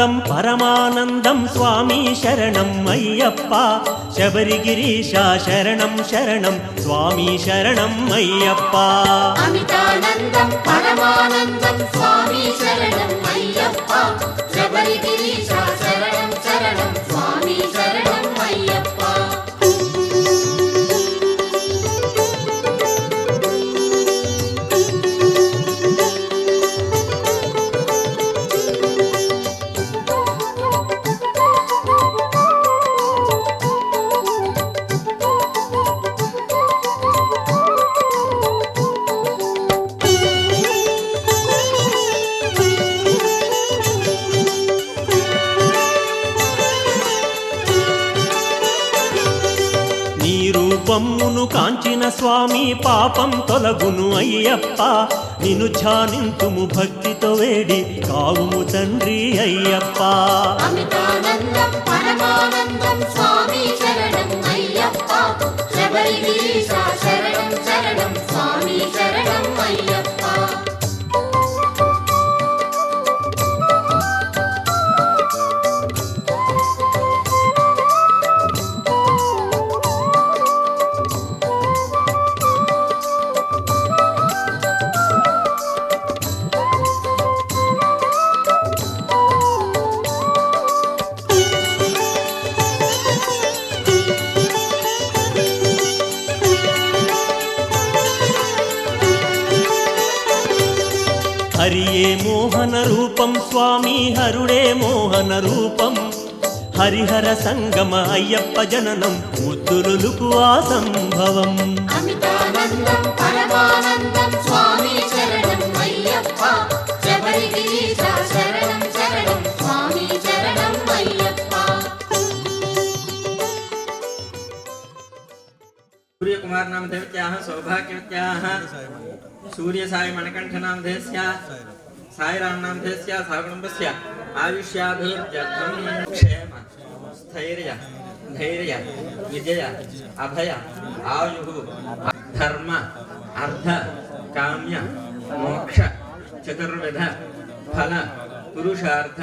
అమితానందం పరమానందం స్వామి శరణం అయ్యప్ప శబరిగిరీశ శరణం శరణం స్వామి శరణం అయ్యప్ప అమితానందం పరమానందం స్వామి శరణం అయ్యప్ప శబరిగిరీశ శరణం శరణం స్వామి శరణం అయ్యప్ప రూపమును కాంచిన స్వామి పాపం తొలగును అయ్యప్ప నిన్ను ధ్యానింతుము భక్తితో వేడి కావుము తండ్రి అయ్యప్ప అమితానందం పరమానందం స్వామి శరణం అయ్యప్ప శబరిగిరీశ శరణం శరణం స్వామి శరణం అయ్యప్ప హరియే మోహన రూపం స్వామి హరుడే మోహన రూపం హరిహర సంగమ అయ్యప్ప జననం ముద్దులుకు ఆ సంభవం అమితానందం పరమానందం స్వామి శరణం అయ్యప్ప శబరిగిరీశ శరణం శరణం స్వామి శరణం అయ్యప్ప सूर्यकुमार नाम देवत्याः सौभाग्यवत्याः सूर्य साई मणिकंठ नाम देस्य साई राम नाम देस्य साकुटुंबस्य आयुष्याभिवृद्ध्यर्थं क्षेम स्थैर्य धैर्य विजय अभय आयुः धर्म अर्थ काम्य मोक्ष चतुर्विध फल पुरुषार्थ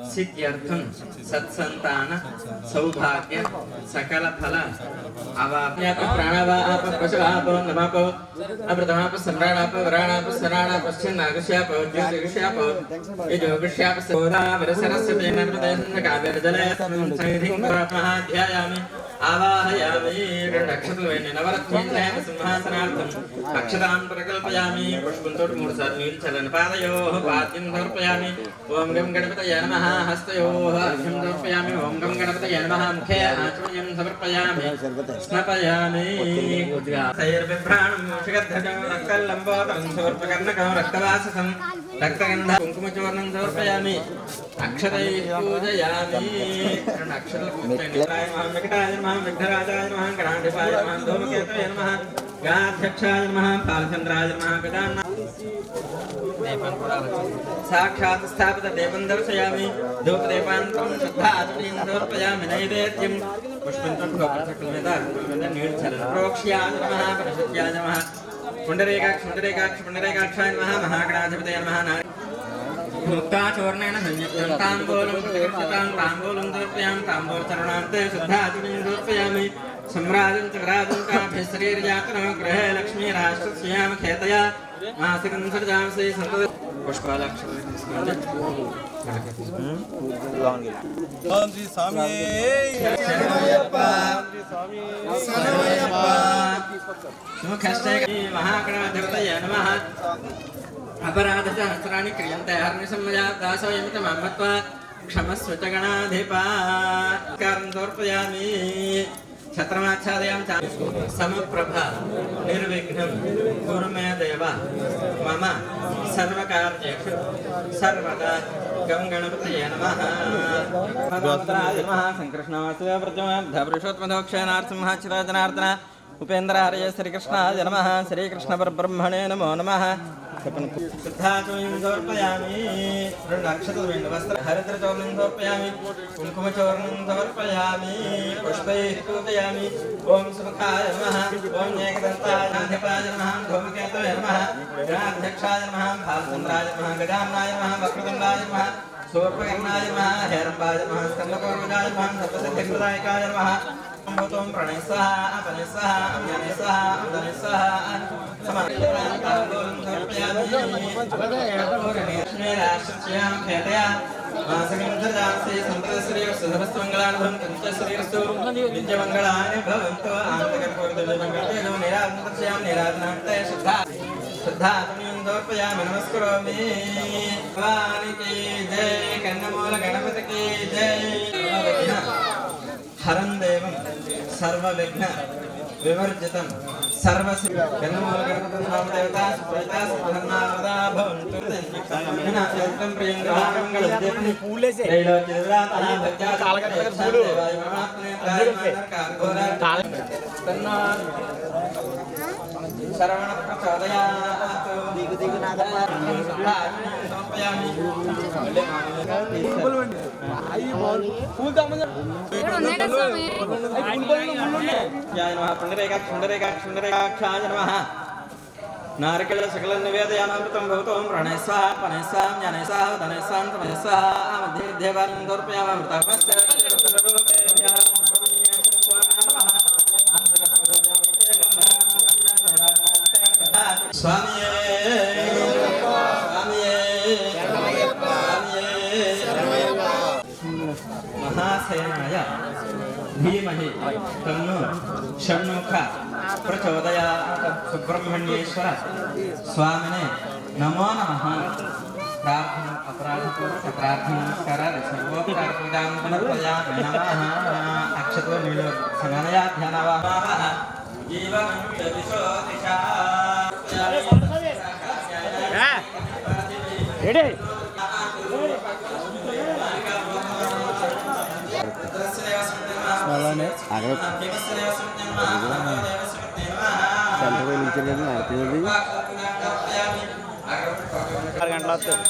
सिद्ध्यर्थं सत्संतान सौभाग्य सकल फल अवाप्याप प्राणवाप पशुवाप नमाप अमृतमाप सम्राणाप वराणाप सराणाप छिन्नागस्याप ज्योतिषयाप यजोगस्याप सोदा वरसरस्य नर्मदेन काव्यजले संधिं महाध्यायामि आवाहयामि नक्षत्रवेन नवरत्नेन सिंहासनार्थं अक्षतां प्रकल्पयामि पुष्पं तोट मूर् सार्नील चलन पादयोः पाद्यं समर्पयामि ओम गं गणपतये नमः हस्तयोः अर्घ्यं समर्पयामि ओम गं गणपतये नमः मुखे आचमनीयं समर्पयामि स्नापयामि सैर्बिभ्राणं मूषिकध्वजं रक्तलम्बोदरं समर्पकर्णकं रक्तवाससं रक्तगन्ध कुङ्कुमचूर्णं समर्पयामि अक्षतैः पूजयामि अक्षतपूजयाय महाविकटाय नमः विघ्नराजाय नमः गणाधिपाय नमः धूमकेतवे नमः गाध्यक्षाय नमः पालचन्द्राय नमः गजानन साक्षात् स्थापित देवं दर्शयामि धूपदीपान्तरं शुद्धात्मनीं समर्पयामि नैवेद्यं पुष्पं प्रोक्ष्याय नमः परिशुद्ध्याय नमः पुण्डरीकाक्षाय नमः महागणाधिपतये नमः मुक्ताचूर्णेन संयुक्तं ताम्बूलं प्रतिगच्छतां ताम्बूलं समर्पयामि ताम्बूलचरणान्ते शुद्धात्मनीं समर्पयामि सम्राजं च विराजं काभ्यः शरीरजातनो गृहे लक्ष्मीराष्ट्रस्याम खेतया मासिकं सर्जांसि सन्तत श्री स्वामी महागणाधिपतये नमः अपराधसहस्राणि क्रियन्ते हर्निशं मया दासोऽयमितं मत्वा क्षमस्व च गणाधिपा कारं समर्पयामि छत्रमाच्छादयां समप्रभा निर्विघ्नं कुरु मे देव मम सर्वकार्येषु सर्वदा गं गणपतये नमः संकृष्णवासुदेव प्रजमाब्धपुरुषोत्तमदोक्षेनार्थमहाचिराजनार्दन उपेन्द्रार्य श्रीकृष्णाय नमः श्रीकृष्णपरब्रह्मणे नमो नमः शुद्धाचूर्णं समर्पयामि वस्त्र हरिद्रचूर्णं समर्पयामि कुङ्कुमचूर्णं समर्पयामि पुष्पैः पूजयामि ओम सुमुखाय नमः ओम एकदन्ताय नाधिपाय नमः धूमकेतवे नमः गणाध्यक्षाय नमः भालचन्द्राय नमः गजाननाय नमः वक्रतुण्डाय नमः सूर्पकर्णाय नमः हेरम्बाय नमः स्कन्दपूर्वजाय नमः सर्वसिद्धिप्रदायकाय नमः भूतं प्रणयस्वः अपनिस्वः अम्यनिस्वः अम्दनिस्वः समानताङ्गोलं समर्पयामि राष्ट्रस्यां खेतया मासकं सुधमस्तमङ्गलानुभवं पञ्चश्रीरस्तु विद्यमङ्गलानि भवन्तु आन्तकर्पूर्तिमङ्गलतेजो निराधनस्यां निराधनान्ते श्रद्धा समर्पयामि नमस्करोमि भवानी की जय कन्नमूल गणपति की जय हरं देवं सर्वविघ्न विवर्जितं सर्वसिद्ध कन्नमूल गणपति नामदेवता सुप्रजा सुप्रसन्नावदा भवन्तु विनाशयन्तं प्रियङ्गवाकं गणपति फूले से त्रैलोक्यविराता भक्त्या कालकट्टक फूलो देवाय परमात्मने त्रायमानर्कारघोर तन्नो श्रवण प्रचोदयात् नारिकेल सकल निवेदयानामृतं भवतों प्रणयस्वाहा पनयस्वाहा ज्ञानयस्वाहा धनयस्वाहा तमयस्वाहा मध्ये देवानं समर्पयामि स्वामी महासेनाय धीमहि तन्नो षण्मुख प्रचोदयात् सुब्रह्मण्येश्वर स्वामिने नमो नमः प्रार्थना अपराधपूर्वक प्रार्थना नमस्कार सर्वोपचार पूजां समर्पयामि नमः अक्षतो नीलो समनया ध्यानवामः जीवनं दिशो दिशा रेडी आगे సెంటర్ పోయి నిల్చోలేదు నడుపుతుంది 6 గంటలు వస్తుంది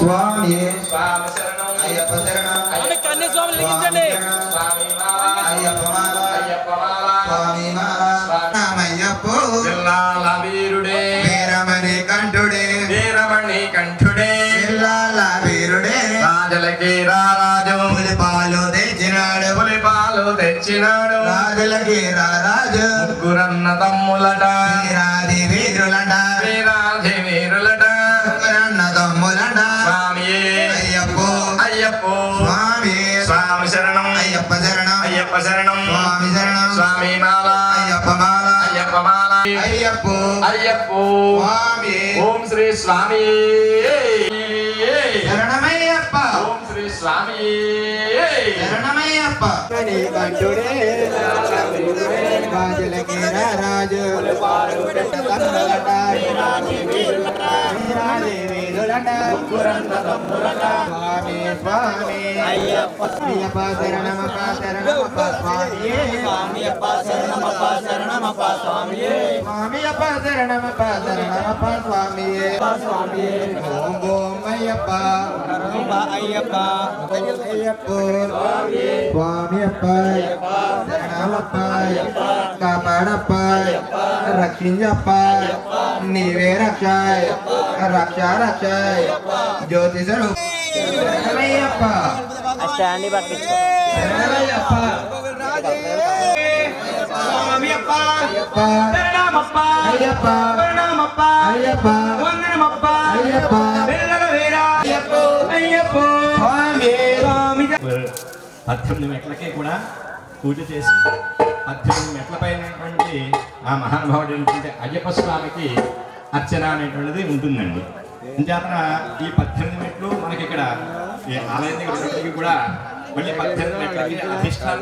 స్వామి అయ్యప్ప శరణం కన్య స్వామి లిఖించండి అయ్యప్ప మాల స్వామి మాల నామయ్యప్పో జిల్లాల వీరుడే వీరమణి కంఠుడే జిల్లాల వీరుడే రాజులకి రారాజు పులిపాలు తెచ్చినాడు రాజులకి రారాజు ముగ్గురన్న తమ్ములట వీరాది వీరులంట ముగ్గురన్న తమ్ములంట స్వామియే అయ్యప్పో స్వామి శరణం అయ్యప్ప శరణం స్వామి శరణం స్వామి మాల అయ్యప్ప మాల అయ్యప్పో స్వామి ఓం శ్రీ స్వామి శరణమయ్యప్ప ఓం శ్రీ స్వామి శరణమయ్యప్ప కంఠుడే రాజులకి రారాజు స్వామి అయ్యప్ప శరణమప్ప స్వామియప్ప శరణమప్ప స్వామియే ఓం ఓం అయ్యప్ప అయ్యప్ప స్వామియప్ప శరణమప్ప కాపాడప్ప రక్షించప్ప నీవే రక్ష జ్యోతి శరణమయ్యప్ప స్టాండ్ పట్టించు పద్దెనిమిది మెట్లకి కూడా పూజ చేసి 18 మెట్లపైనటువంటి ఆ మహానుభావుడు ఏంటంటే అయ్యప్ప స్వామికి అర్చన అనేటువంటిది ఉంటుందండి. అంచేతన ఈ 18 మెట్లు మనకి ఇక్కడ ఈ ఆలయం దగ్గర కూడా మళ్ళీ 18 మెట్లకి అధిష్టాన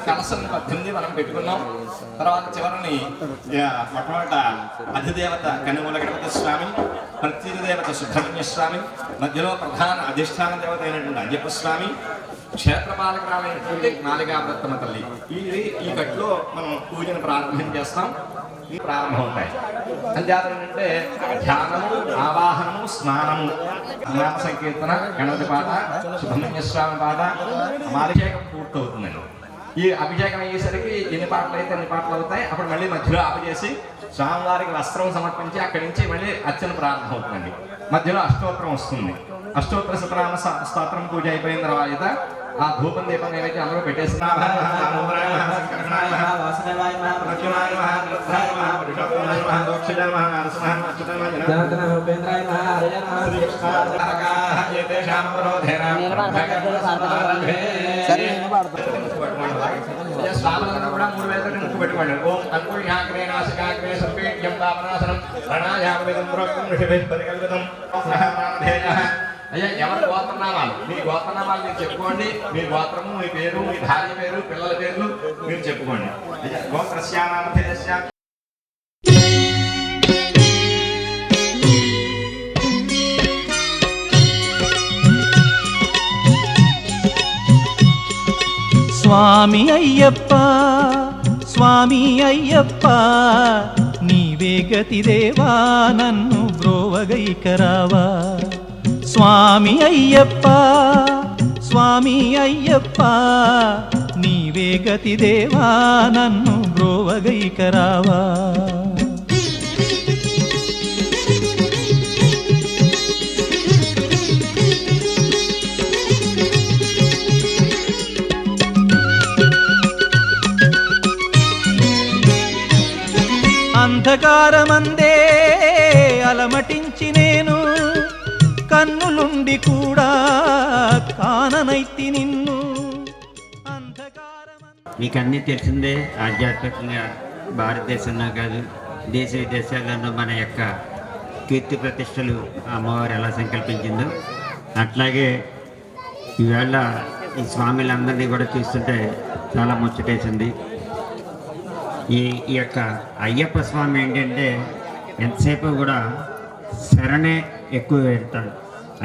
కలసం 18 మనం పెట్టుకున్నాం. తర్వాత చివరిని మొట్టమొదట అధిదేవత కన్నుమూల గణపతి స్వామి, ప్రత్యేక దేవత సుబ్రహ్మణ్య స్వామి, మధ్యలో ప్రధాన అధిష్టాన దేవత అయినటువంటి అయ్యప్ప స్వామి, క్షేత్రపాలకురాలైనటువంటి నాలిగావ్రతమ్మ తల్లి. ఈ కట్లో మనం పూజను ప్రారంభం చేస్తాం. ప్రారంభమవుతాయి. అంతేకాదు ఏంటంటే ధ్యానము, ఆవాహనము, స్నానము, నామ సంకీర్తన, గణపతి పాట, సుబ్రహ్మణ్య స్వామి పాట, అభిషేకం పూర్తవుతుందండి. ఈ అభిషేకం అయ్యేసరికి ఎన్ని పాటలు అయితే అన్ని పాటలు అవుతాయి. అప్పుడు మళ్ళీ మధ్యలో ఆపజేసి స్వామివారికి వస్త్రం సమర్పించి అక్కడి నుంచి మళ్ళీ అర్చన ప్రారంభం అవుతుందండి. మధ్యలో అష్టోత్తరం వస్తుంది. అష్టోత్తర శతనామ స్తోత్రం పూజ అయిపోయిన తర్వాత ఆ ధూపం దీపం ఏవైతే అందరూ పెట్టేస్తున్నారు స్వాములందరూ కూడా 3 వేలతో ముక్కు పెట్టుకోండి. ఓం అంకుళ్యాగ్రే నాసికాగ్రే సంపేట్యం పాపనాశనం ప్రణాయామవిదం ప్రోక్తం ఋషిభిః పరికల్పితం సహనామధేయః. అయ్యా ఎవరి గోత్రనామాలు మీ గోత్రనామాలు మీరు చెప్పుకోండి. మీ గోత్రము, మీ పేరు, మీ భార్య పేరు, పిల్లల పేర్లు మీరు చెప్పుకోండి. అయ్యా గోత్రస్యానామధేయస్య స్వామి అయ్యప్ప స్వామి అయ్యప్ప నీవే గతి దేవా నన్ను బ్రోవగైకరావా. స్వామి అయ్యప్ప స్వామి అయ్యప్ప నీవే గతి దేవా నన్ను బ్రోవగైకరావా. అంధకారమందే అలమటించి నేను కన్నులుండి కూడా కాననైతి నిన్ను. మీకు అన్నీ తెలిసిందే. ఆధ్యాత్మికంగా భారతదేశంలో కాదు దేశ విదేశాల్లోనూ మన యొక్క కీర్తి ప్రతిష్టలు అమ్మవారు ఎలా సంకల్పించిందో అట్లాగే ఈవేళ ఈ స్వామిలందరినీ కూడా చూస్తుంటే చాలా ముచ్చటేసింది. ఈ యొక్క అయ్యప్ప స్వామి ఏంటంటే ఎంతసేపు కూడా శరణే ఎక్కువ పెడతాడు.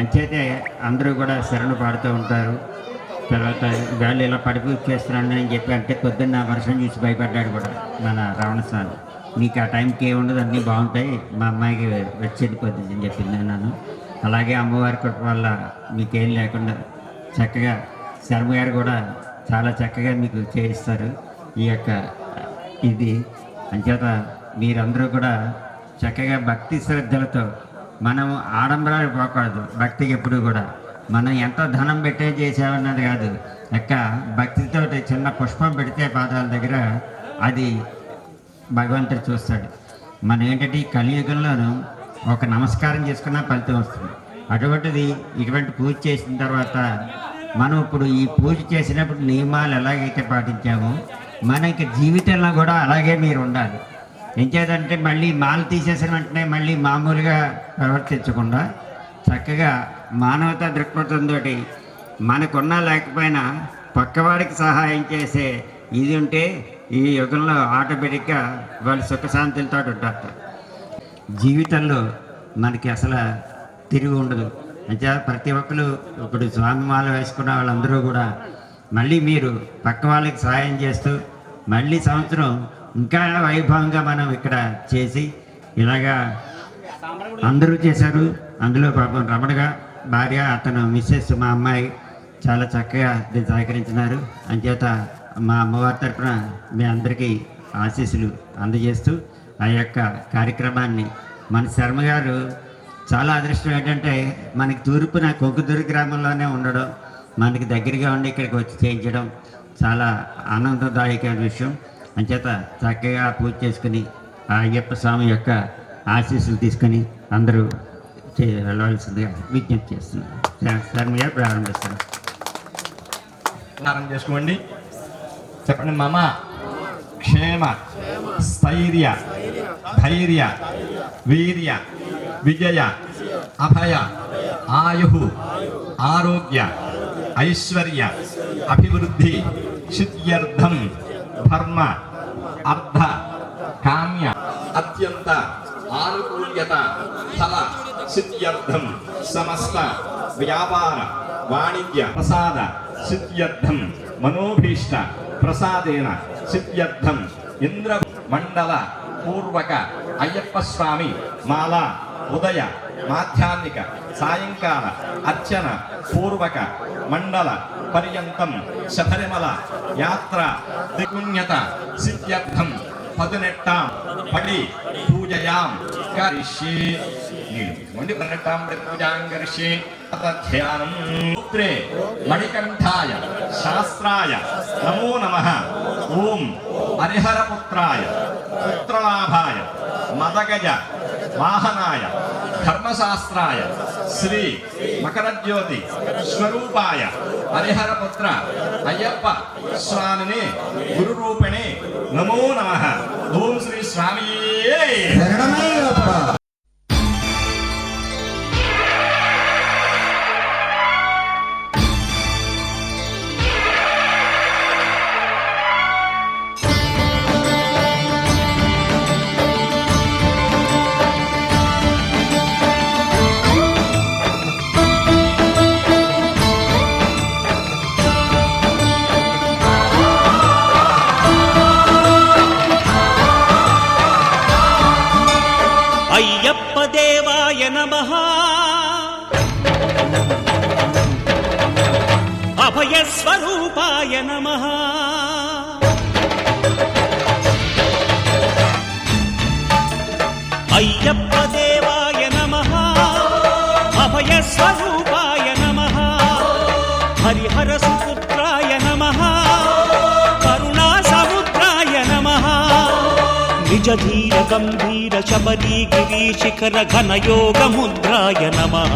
అంచేతే అందరూ కూడా శరణు పాడుతూ ఉంటారు. తర్వాత వాళ్ళు ఇలా పడిపి చేస్తున్నాను అని చెప్పి అంటే పొద్దున్న వర్షం చూసి భయపడ్డాడు కూడా మన రావణస్వామి. నీకు ఆ టైంకి ఏముండదు, అన్నీ బాగుంటాయి, మా అమ్మాయికి వచ్చేడిపోతుంది అని చెప్పింది నన్ను. అలాగే అమ్మవారి కృప వల్ల మీకేం లేకుండా చక్కగా శర్మ గారు కూడా చాలా చక్కగా మీకు చేయిస్తారు ఈ యొక్క ఇది. అంచేత మీరందరూ కూడా చక్కగా భక్తి శ్రద్ధలతో మనం ఆడంబరాలు పోకూడదు. భక్తికి ఎప్పుడు కూడా మనం ఎంత ధనం పెట్టే చేసామన్నది కాదు, లెక్క భక్తితో చిన్న పుష్పం పెడితే పాదాల దగ్గర అది భగవంతుడు చూస్తాడు. మనం ఏంటంటే ఈ కలియుగంలోనూ ఒక నమస్కారం చేసుకున్న ఫలితం వస్తుంది. అటువంటిది ఇటువంటి పూజ చేసిన తర్వాత మనం ఇప్పుడు ఈ పూజ చేసినప్పుడు నియమాలు ఎలాగైతే పాటించామో మనకి జీవితంలో కూడా అలాగే మీరు ఉండాలి. ఏం చేద్దంటే మళ్ళీ మాల తీసేసిన వెంటనే మళ్ళీ మామూలుగా ప్రవర్తించకుండా చక్కగా మానవతా దృక్పథంతో మనకున్నా లేకపోయినా పక్కవాడికి సహాయం చేసే ఇది ఉంటే ఈ యుగంలో ఆటోమేటిక్గా వాళ్ళు సుఖశాంతులతో ఉంటారు. జీవితంలో మనకి అసలు తిరిగి ఉండదు. అంటే ప్రతి ఒక్కరు ఇప్పుడు స్వామిమాల వేసుకున్న వాళ్ళందరూ కూడా మళ్ళీ మీరు పక్క వాళ్ళకి సహాయం చేస్తూ మళ్ళీ సంవత్సరం ఇంకా వైభవంగా మనం ఇక్కడ చేసి ఇలాగా అందరూ చేశారు. అందులో పాపం రమణగా భార్య, అతను మిస్సెస్ మా అమ్మాయి చాలా చక్కగా దీన్ని సహకరించినారు. అంచేత మా అమ్మవారి తరఫున మీ అందరికీ ఆశీస్సులు అందజేస్తూ ఆ యొక్క కార్యక్రమాన్ని మన శర్మ గారు చాలా అదృష్టం ఏంటంటే మనకి తూర్పున కొంకుదూరు గ్రామంలోనే ఉండడం, మనకి దగ్గరగా ఉండి ఇక్కడికి వచ్చి చేయించడం చాలా ఆనందదాయకమైన విషయం. అంచేత చక్కగా పూజ చేసుకుని ఆ అయ్యప్ప స్వామి యొక్క ఆశీస్సులు తీసుకొని అందరూ వెళ్ళవలసిందిగా విజ్ఞప్తి చేస్తున్నాను. శర్మ గారు ప్రారంభిస్తారు. ప్రారంభం చేసుకోండి. చెప్పండి. మమ క్షేమ స్థైర్య ధైర్య వీర్య విజయ అభయ ఆయు ఆరోగ్య ఐశ్వర్య అభివృద్ధి సిద్ధ్యర్థం ధర్మ అర్థ కామ్య అత్యంత ఆనుకూల్యత ఫల సిద్ధ్యర్థం సమస్త వ్యాపార వాణిజ్య ప్రసాద సిద్ధ్యర్థం మనోభీష్ట ప్రసాదేన సిద్ధ్యర్థం ఇంద్ర మండల పూర్వక అయ్యప్ప స్వామి మాల ఉదయ మాధ్యాహ్నిక సాయంకాల అర్చన పూర్వక మండల పర్యంతం శబరిమల యాత్ర త్రిపుణ్యత సిద్ధ్యర్థం 18 పడి పూజయాం కరిష్యే నీళ్ళు 18 పూజాం కరిష్యే ధ్యానం పుత్రే మణికంఠాయ శాస్త్రాయ నమో నమః ఓం హరిహరపుత్రాయ పుత్రలాభాయ మదగజ వాహనాయ ధర్మశాస్త్రాయ శ్రీ మకరజ్యోతి స్వరూపాయ హరిహరపుత్ర అయ్యప్ప స్వామిని గురురూపిణి నమో నమః ఓం శ్రీ స్వామియే శరణమయ్యప్ప. అయ్యప్ప దేవాయ నమః అభయ స్వరూపాయ నమః అయ్యప్ప దేవాయ నమః అభయ స్వరూపాయ నమః హరిహర సుపుత్రాయ నమః కరుణా సముద్రాయ నమః నిజ ధీర గంభీర శబరీ గిరి శిఖర ఘన యోగ ముద్రాయ నమః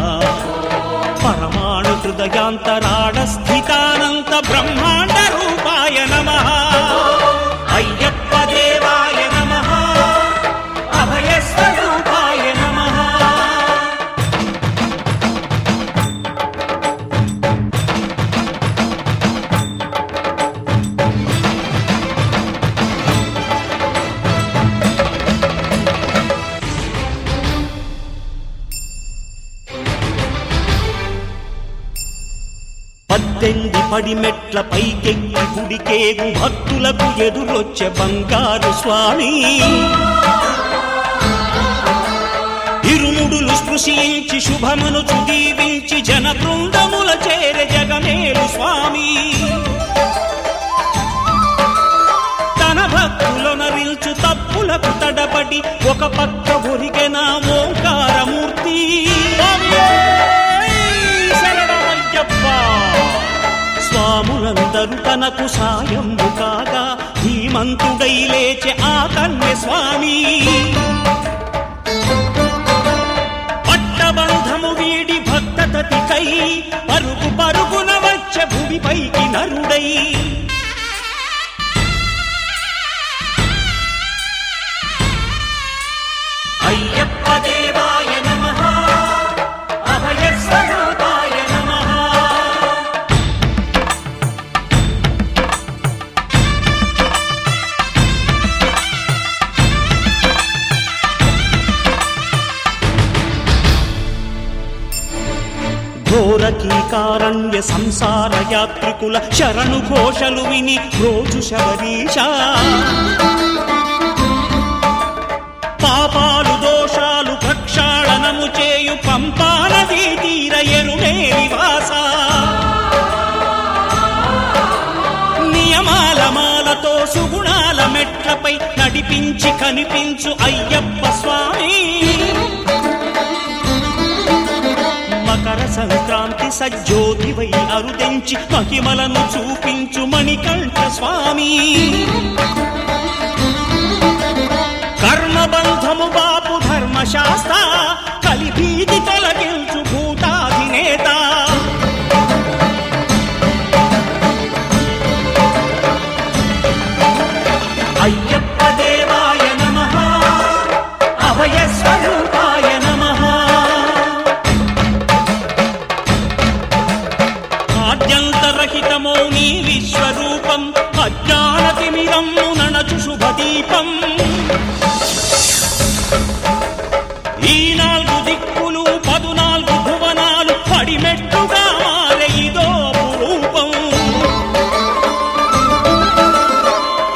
పరమాణు హృదయాంతరాళ స్థితానంత బ్రహ్మాండ రూపాయ నమః అయ్యప్ప దేవాయ నమః అభయ స్వరూపాయ నమః పద్దెనిమిది పడిమెట్ల పైకెక్కి గుడికేగు భక్తులకు ఎదురొచ్చే బంగారు స్వామి ఇరుముడులు స్పృశించి శుభమును దీవించి జన బృందముల చేరే జగమేలు స్వామి తన భక్తులనరిల్చు తప్పులకు తడబడి ఒక పక్క ఒరిగెన ఓంకారమూర్తి స్వాములందరూ తనకు సాయము కాగా ధీమంతుడై లేచే ఆ కన్య స్వామి పట్టబంధము వీడి భక్తతతికై పరుగు పరుగున వచ్చే భూమిపైకి నరుడై అయ్యప్ప దేవాయ నమః అభయ స్వరూపాయ నమః ఘోరకీకారణ్య సంసార యాత్రికుల శరణు ఘోషలు విని రోజు శబరీష పాపాలు దోషాలు ప్రక్షాళనము చేయు పంపా నదీ తీర ఎరుమే నివాస నియమాల మాలతో సుగుణాల మెట్లపై నడిపించి కనిపించు అయ్యప్ప స్వామి మకర సంక్రాంతి సజ్జోతివై అరుదెంచి మహిమలను చూపించు మణికంఠ స్వామి కర్మబంధము బాపు ధర్మశాస్త్ర కలిభీతి తొలగించు భూతాధినేత అయ్యప్ప దేవాయ నమః అభయ స్వరూపాయ నమః ఆద్యంతరహితమో నీ విశ్వరూపం అజ్ఞానతిమిరము ననచు శుభదీపం ఈ 4 దిక్కులు 14 భువనాలు పడిమెట్టుగా మారే ఇదో అపురూపం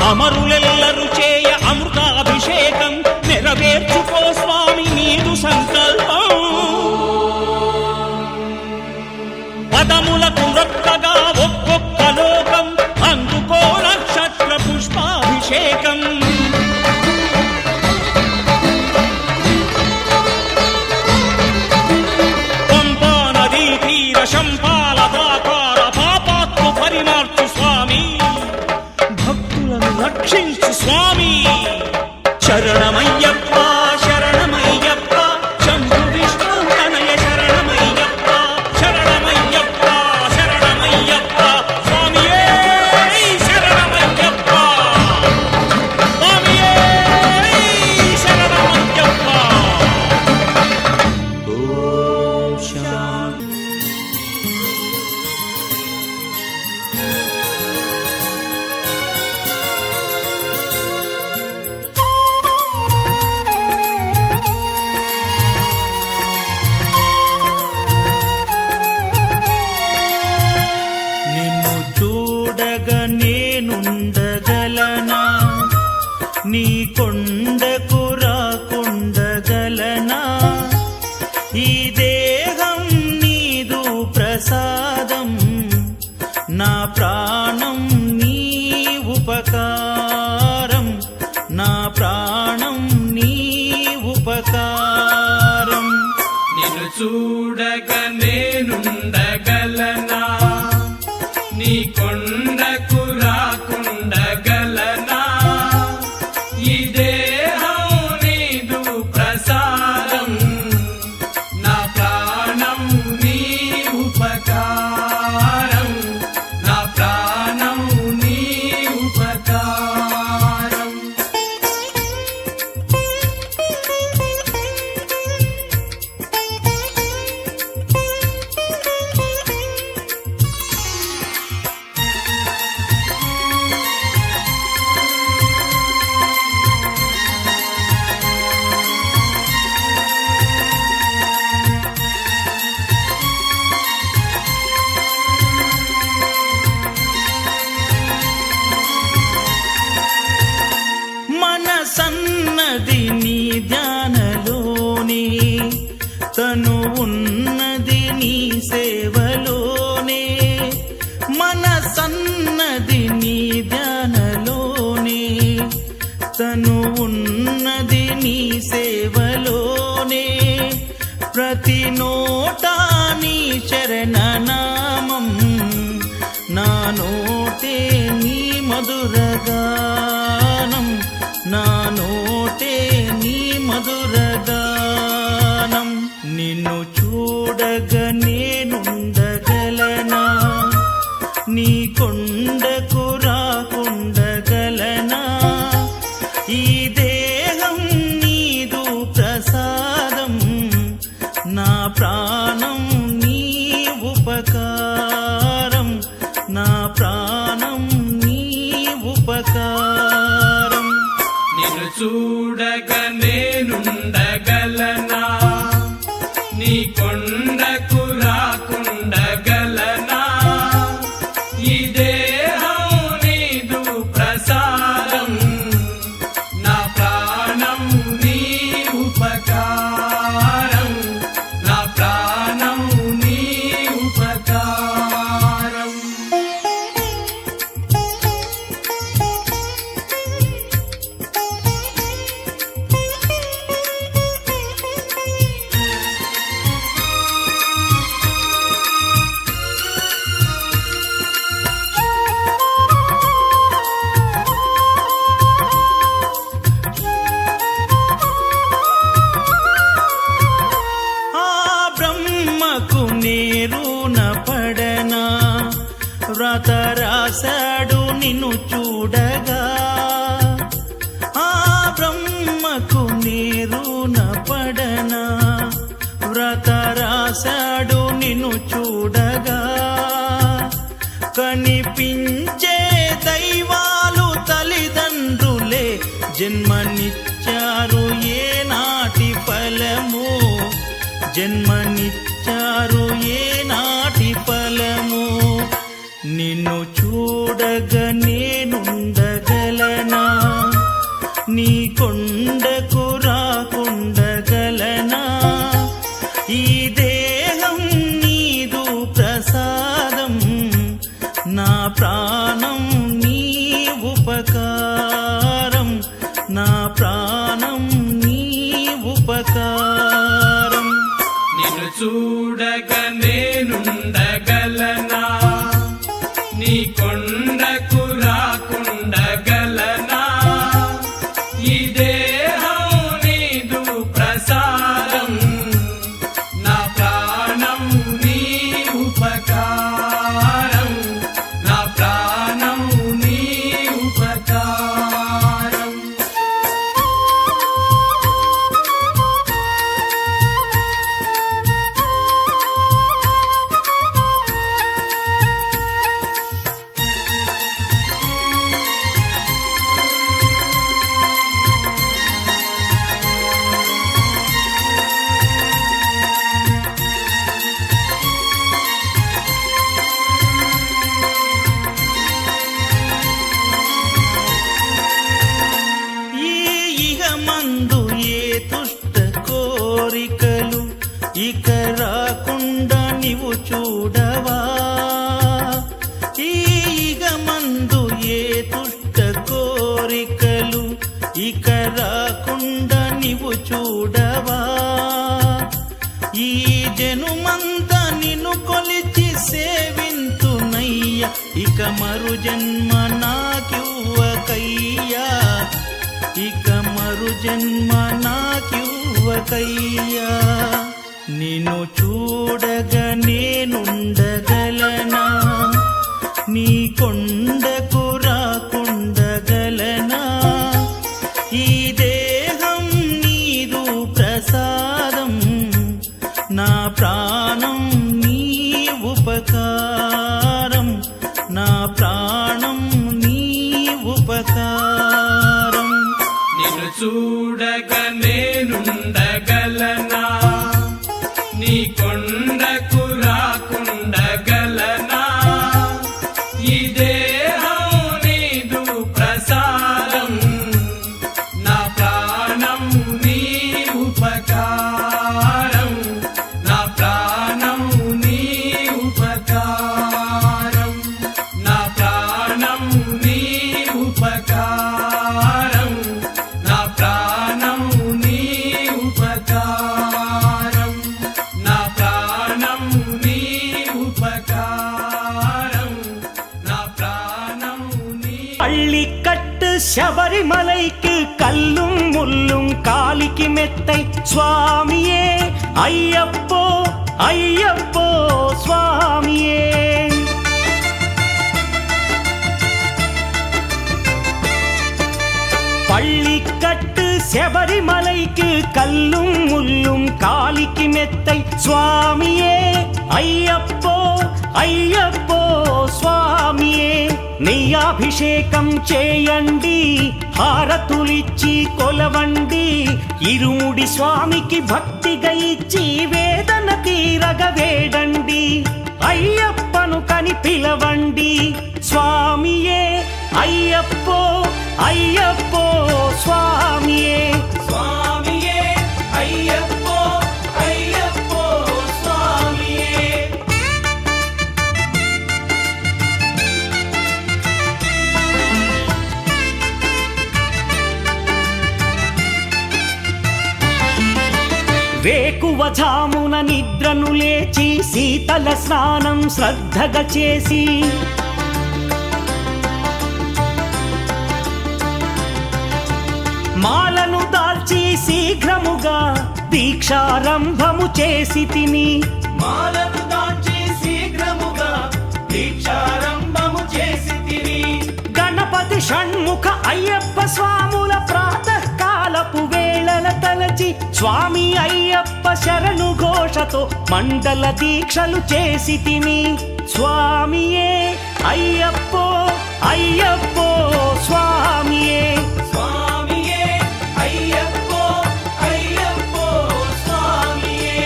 అమరులెల్లరు చేయ అమృతాభిషేకం శరణమయ్యప్ప శరణమయ్యప్ప శంభు విష్ణు తనయ శరణమయ్యప్ప శరణమయ్యప్ప శరణమయ్యప్ప స్వామియే శరణమయ్యప్ప స్వామియే శరణమయ్యప్ప. ఓం శాంతి. నిన్ను చూడగా నేనుండగలనా నీ కొండకు రాకుండగలనా ఈ దేహం నీదు ప్రసాదం నా ప్రాణం నీ ఉపకారం నా ప్రాణం నీ ఉపకారం. నిన్ను చూడగా నేనుండగలనా నీ కొండకు రాకుండగలనా ఈ దేహం నీదు ప్రసాదం నా ప్రాణం నీ ఉపకారం నా ప్రాణం నీ ఉపకారం. మనసన్నది నీ ధ్యానలోనే తను ఉన్నది నీ సేవలోనే మనసన్నది నీ ధ్యానలోనే తను ఉన్నది నీ సేవలోనే ప్రతి నోటా నీ చరణనామం నా నోటే నీ మధురగానం నా నోటే నీ మధురగానం. నిన్ను చూడగా నేనుండగలనా నీ కొండకు రాకుండగలనా ఈ దేహం నీదు ప్రసాదం నా ప్రాణం నీ ఉపకారం నా ప్రాణం నీ ఉపకారం. నిన్ను చూడగా నేనుండగలనా నీ కొండకు రాకుండగలనా ఈ దేహం నీదు ప్రసాదం నా ప్రాణం నీ ఉపకారం నా ప్రాణం నీ ఉపకారం. ఆ బ్రహ్మకు నేరున పడనా వ్రత రాశాడు నిన్ను చూడగా ఆ బ్రహ్మకు నేరున పడనా వ్రత రాశాడు నిన్ను చూడగా కనిపించే దైవాలు తల్లిదండ్రులే జన్మనిచ్చారు ఏనాటి ఫలము జన్మనిచ్చారు ఏనాటి ఫలము. నిన్ను చూడగా నేనుండగలనా నీ కొండకు రాకుండగలనా ఈ దేహం నీదు ప్రసాదం నా ప్రాణం నీ ఉపకారం నా ప్రాణం నీ ఉపకారం. నిన్ను చూడగా నేనుండగలనా నీ కొండకు రాకుండగలనా ఈ దేహం ఇక రాకుండా నీవు చూడవా ఈగమందు ఏ దుష్ట కోరికలు ఇక రాకుండా నీవు చూడవా ఈ జనుమంతా నిన్ను కొలిచి సేవింతునయ్య ఇక మరు జన్మ నాకివ్వకయ్యా ఇక మరు జన్మ నాకివ్వకయ్యా నిన్ను చూడగా నేనుండగలనా నీ కొండకు రాకుండగలనా ఈ దేహం నీదు ప్రసాదం నా ప్రాణం నీ ఉపకారం నా ప్రాణం నీ ఉపకారం నిన్ను చూడగా నేనుండగలనా నీ కొండకు రాకుండగలనా ఈ దేహం నీదు ప్రసాదం నా ప్రాణం నీ ఉపకారం నా ప్రాణం నీ ఉపకారం నా ప్రాణం నీ ఉపకారం నా ప్రాణం నీ ఉపకారం నా ప్రాణం నీ ఉపకారం నా ప్రాణం నీ பள்ளிக்கட்டு சபரிமலைக்கு கல்லும் முள்ளும் காலிக்கு மெத்தை சுவாமியே ஐயப்போ ஐயப்போ சுவாமியே பள்ளிக்கட்டு சபரிமலைக்கு கல்லும் முள்ளும் காலிக்கு மெத்தை சுவாமியே ஐயப்போ ஐயப்போ స్వామియే నెయ్యాభిషేకం చేయండి హారతులిచ్చి కొలవండి ఇరుముడి స్వామికి భక్తిగా ఇచ్చి వేదన తీరగ వేడండి అయ్యప్పను కని పిలవండి స్వామియే అయ్యప్పో అయ్యప్పో స్వామియే స్వామియే అయ్యప్పో అయ్యప్పో స్వామియే వేకువజామున నిద్రను లేచి శీతల స్నానం శ్రద్ధగా చేసి మాలను దాల్చి శీఘ్రముగా దీక్షారంభము చేసి తిని మాలను దాల్చి శీఘ్రముగా దీక్షారంభము చేసి తిని గణపతి షణ్ముఖ అయ్యప్ప స్వాముల ప్రాతకాలపు వేళల తలచి స్వామి అయ్యప్ప శరణు ఘోషతో మండల దీక్షలు చేసి తిని స్వామియే అయ్యప్పో అయ్యప్పో స్వామియే స్వామియే అయ్యప్పో అయ్యప్పో స్వామియే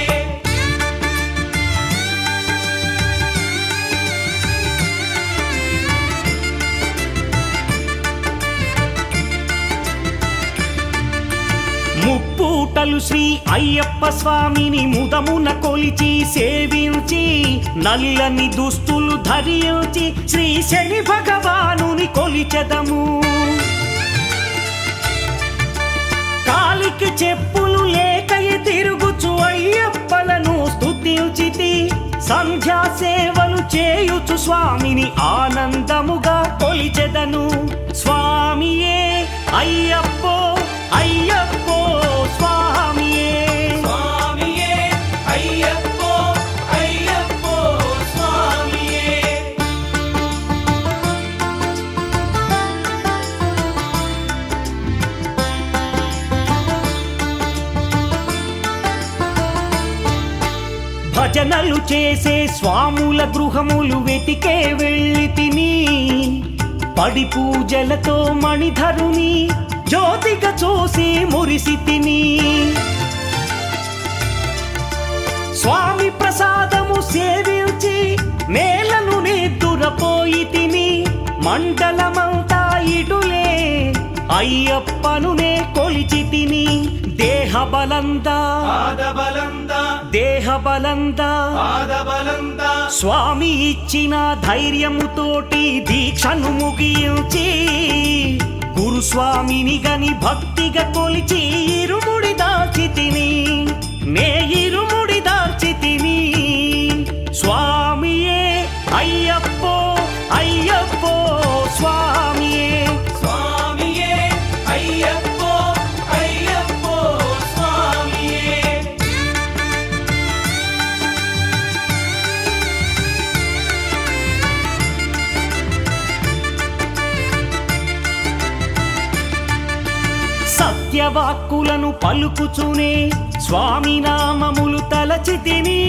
ముప్పూటలు శ్రీ అయ్యప్ప స్వామిని ముదమున కొలిచి సేవించి నల్లని దుస్తులు ధరించి శ్రీ శని భగవానుని కొలిచెదము కాలికి చెప్పులు లేకయి తిరుగుచు అయ్యప్పలను స్తుతించితి సంధ్యా సేవలు చేయుచు స్వామిని ఆనందముగా కొలిచెదను స్వామియే అయ్యప్పో అయ్యప్పో స్వామియే స్వామియే అయ్యప్పో అయ్యప్పో స్వామియే భజనలు చేసే స్వాముల గృహములు వెతికే వెళ్ళి తిని పడి పూజలతో మణిధరుని జ్యోతిగా చూసి మురిసి తిని స్వామి ప్రసాదము సేవించి నేలను నిద్దురపోయి తిని మండలమంతా ఇటులే అయ్యప్పనునే కొలిచి తిని దేహ బలందా పాద బలందా దేహబలంతా స్వామి ఇచ్చిన ధైర్యముతోటి దీక్షను ముగించి గురుస్వామిని గని భక్తిగా కొలిచి ఇరుముడి దాల్చితిని నే ఇరుముడి దాల్చితిని స్వామియే అయ్యప్పో అయ్యప్పో స్వామియే స్వామియే అయ్యప్పో అయ్యప్పో స్వామియే సత్యవాక్కులను పలుకుచునే స్వామి నామములు తలచితిని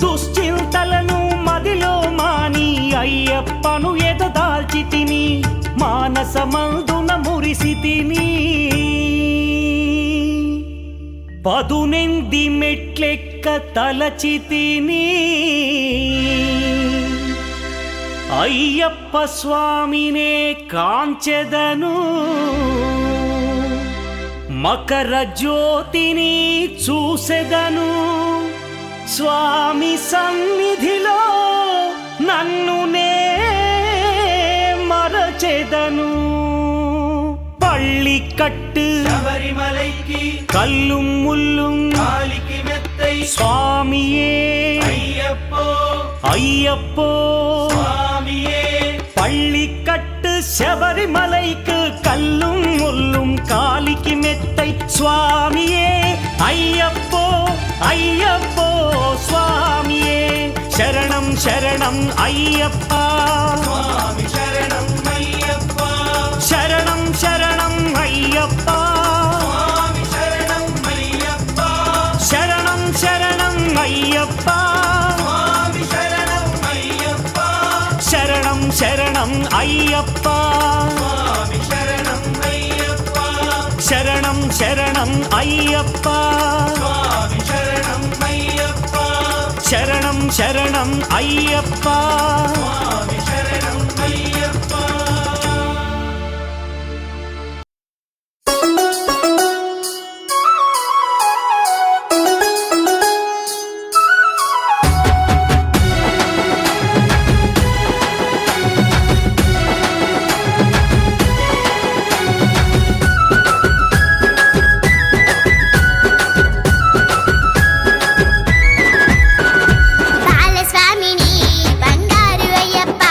దుశ్చింతలను మదిలో మాని అయ్యప్పను ఎదదాల్చితిని మానసమందున మురిసితిని పదునెంది మెట్లెక్క తలచితిని అయ్యప్ప స్వామినే కాంచెదను మకర జ్యోతిని చూసెదను స్వామి సన్నిధిలో నన్ను నే మరచెదను పళ్ళి కట్టు శబరిమలైకి కల్లుం ముల్లుం కాలికి మెత్తై స్వామియే అయ్యప్పో అయ్యప్పో స్వామియే పళ్ళికట్టు శబరిమలైకు కల్లుం ముల్లుం కాలికి మెత్తై స్వామియే అయ్యప్పో అయ్యప్పో స్వామియే శరణం శరణం అయ్యప్ప స్వామి శరణం అయ్యప్ప శరణం శరణం అయ్యప్ప స్వామి శరణం అయ్యప్ప శరణం శరణం అయ్యప్ప స్వామి శరణం అయ్యప్ప శరణం శరణం అయ్యప్ప స్వామి శరణం అయ్యప్ప శరణం శరణం అయ్యప్ప స్వామి శరణం అయ్యప్ప శరణం శరణం అయ్యప్ప స్వామి శరణం అయ్యప్ప బాలస్వామిని బంగారు అయ్యప్ప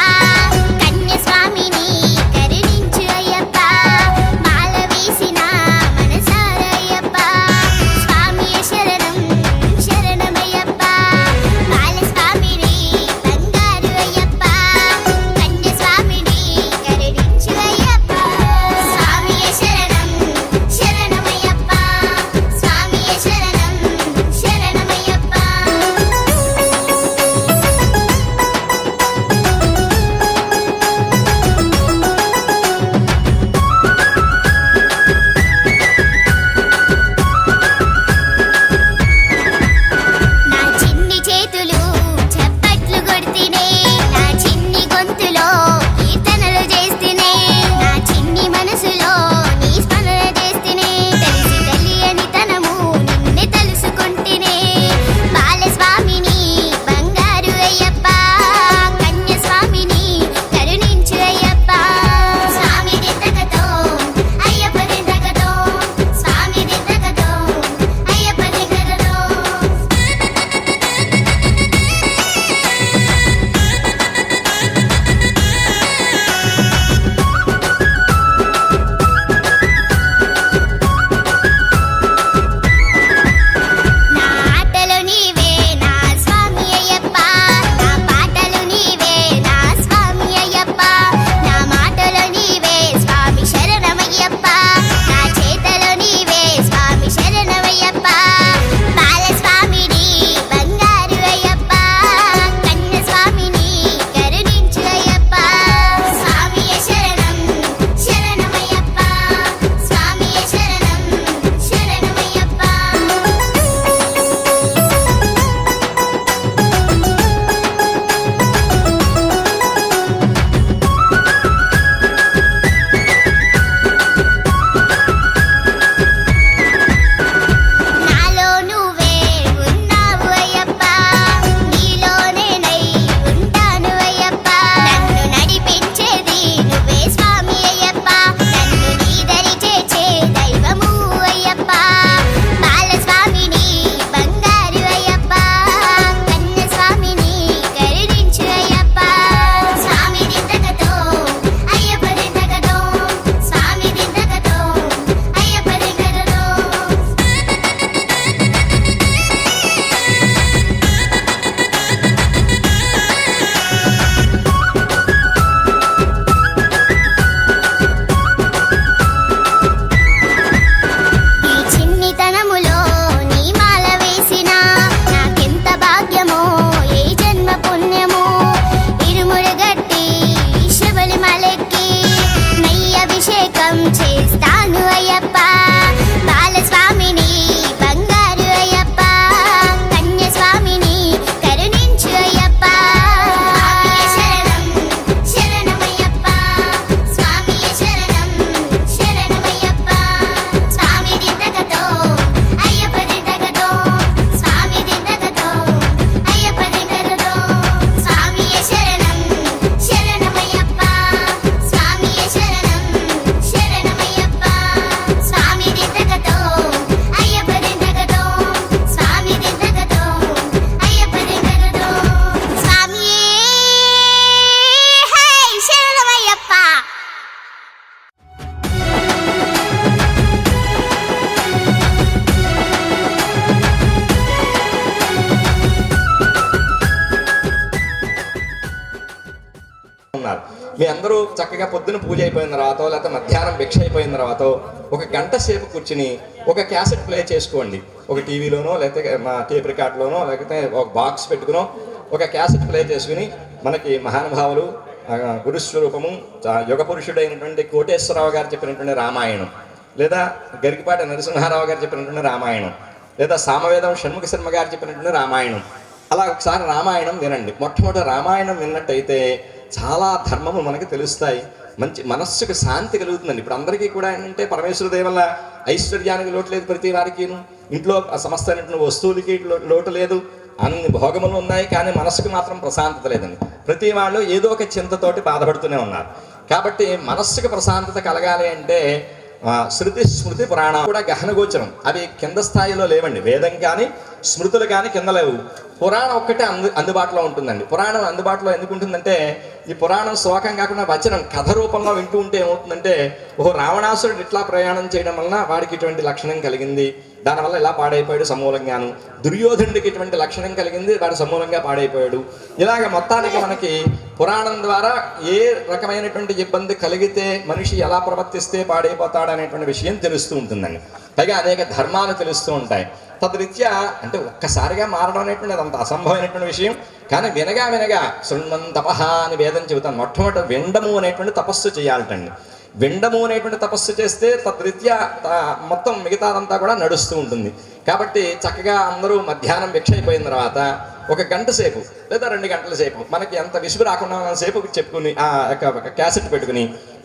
అందరూ చక్కగా పొద్దున పూజ అయిపోయిన తర్వాత లేకపోతే మధ్యాహ్నం భిక్ష అయిపోయిన తర్వాత ఒక గంట సేపు కూర్చుని ఒక క్యాసెట్ ప్లే చేసుకోండి. ఒక టీవీలోనో లేకపోతే మా టేప్ రికార్డులోనో లేకపోతే ఒక బాక్స్ పెట్టుకునో ఒక క్యాసెట్ ప్లే చేసుకుని మనకి మహానుభావులు గురుస్వరూపము యుగ పురుషుడైనటువంటి కోటేశ్వరరావు గారు చెప్పినటువంటి రామాయణం, లేదా గరికపాటి నరసింహారావు గారు చెప్పినటువంటి రామాయణం, లేదా సామవేదం షణ్ముఖ శర్మ గారు చెప్పినటువంటి రామాయణం, అలా ఒకసారి రామాయణం వినండి. మొట్టమొదటి రామాయణం విన్నట్టయితే చాలా ధర్మములు మనకి తెలుస్తాయి, మంచి మనస్సుకు శాంతి కలుగుతుందండి. ఇప్పుడు అందరికీ కూడా ఏంటంటే పరమేశ్వర దయ వల్ల ఐశ్వర్యానికి లోటు లేదు, ప్రతి వారికి ఇంట్లో సమస్తమైనటువంటి వస్తువులకి లోటు లేదు, అన్ని భోగములు ఉన్నాయి, కానీ మనస్సుకు మాత్రం ప్రశాంతత లేదండి. ప్రతి వాళ్ళు ఏదో ఒక చింతతోటి బాధపడుతూనే ఉన్నారు. కాబట్టి మనస్సుకు ప్రశాంతత కలగాలి అంటే శృతి స్మృతి పురాణం కూడా గహనగోచరం, అవి కింద స్థాయిలో లేవండి. వేదం కానీ స్మృతులు కానీ కింద లేవు, పురాణం ఒక్కటే అందుబాటులో ఉంటుందండి. పురాణం అందుబాటులో ఎందుకు ఉంటుందంటే ఈ పురాణం శ్లోకం కాకుండా వచనం కథ రూపంలో వింటూ ఉంటే ఏమవుతుందంటే, ఓహో రావణాసురుడు ఇట్లా ప్రయాణం చేయడం వలన వాడికి ఇటువంటి లక్షణం కలిగింది, దానివల్ల ఇలా పాడైపోయాడు సమూలంగాను, దుర్యోధనుడికి ఇటువంటి లక్షణం కలిగింది, వాడు సమూలంగా పాడైపోయాడు. ఇలాగ మొత్తానికి మనకి పురాణం ద్వారా ఏ రకమైనటువంటి ఇబ్బంది కలిగితే మనిషి ఎలా ప్రవర్తిస్తే పాడైపోతాడు అనేటువంటి విషయం తెలుస్తూ ఉంటుందండి. పైగా అనేక ధర్మాలు తెలుస్తూ ఉంటాయి. తద్రీత్యా అంటే ఒక్కసారిగా మారడం అనేటువంటి అంత అసంభవమైనటువంటి విషయం, కానీ వినగా వినగా శృణ్మన్ తపహ అని వేదం చెబుతాను. మొట్టమొదటి విండము అనేటువంటి తపస్సు చేయాలటండి. విండము అనేటువంటి తపస్సు చేస్తే తద్రీత్యా మొత్తం మిగతాదంతా కూడా నడుస్తూ ఉంటుంది. కాబట్టి చక్కగా అందరూ మధ్యాహ్నం భిక్ష అయిపోయిన తర్వాత ఒక గంట సేపు లేదా 2 గంటల సేపు మనకి ఎంత విసుగు రాకుండా సేపు చెప్పుకుని ఆ యొక్క క్యాసెట్ పెట్టుకుని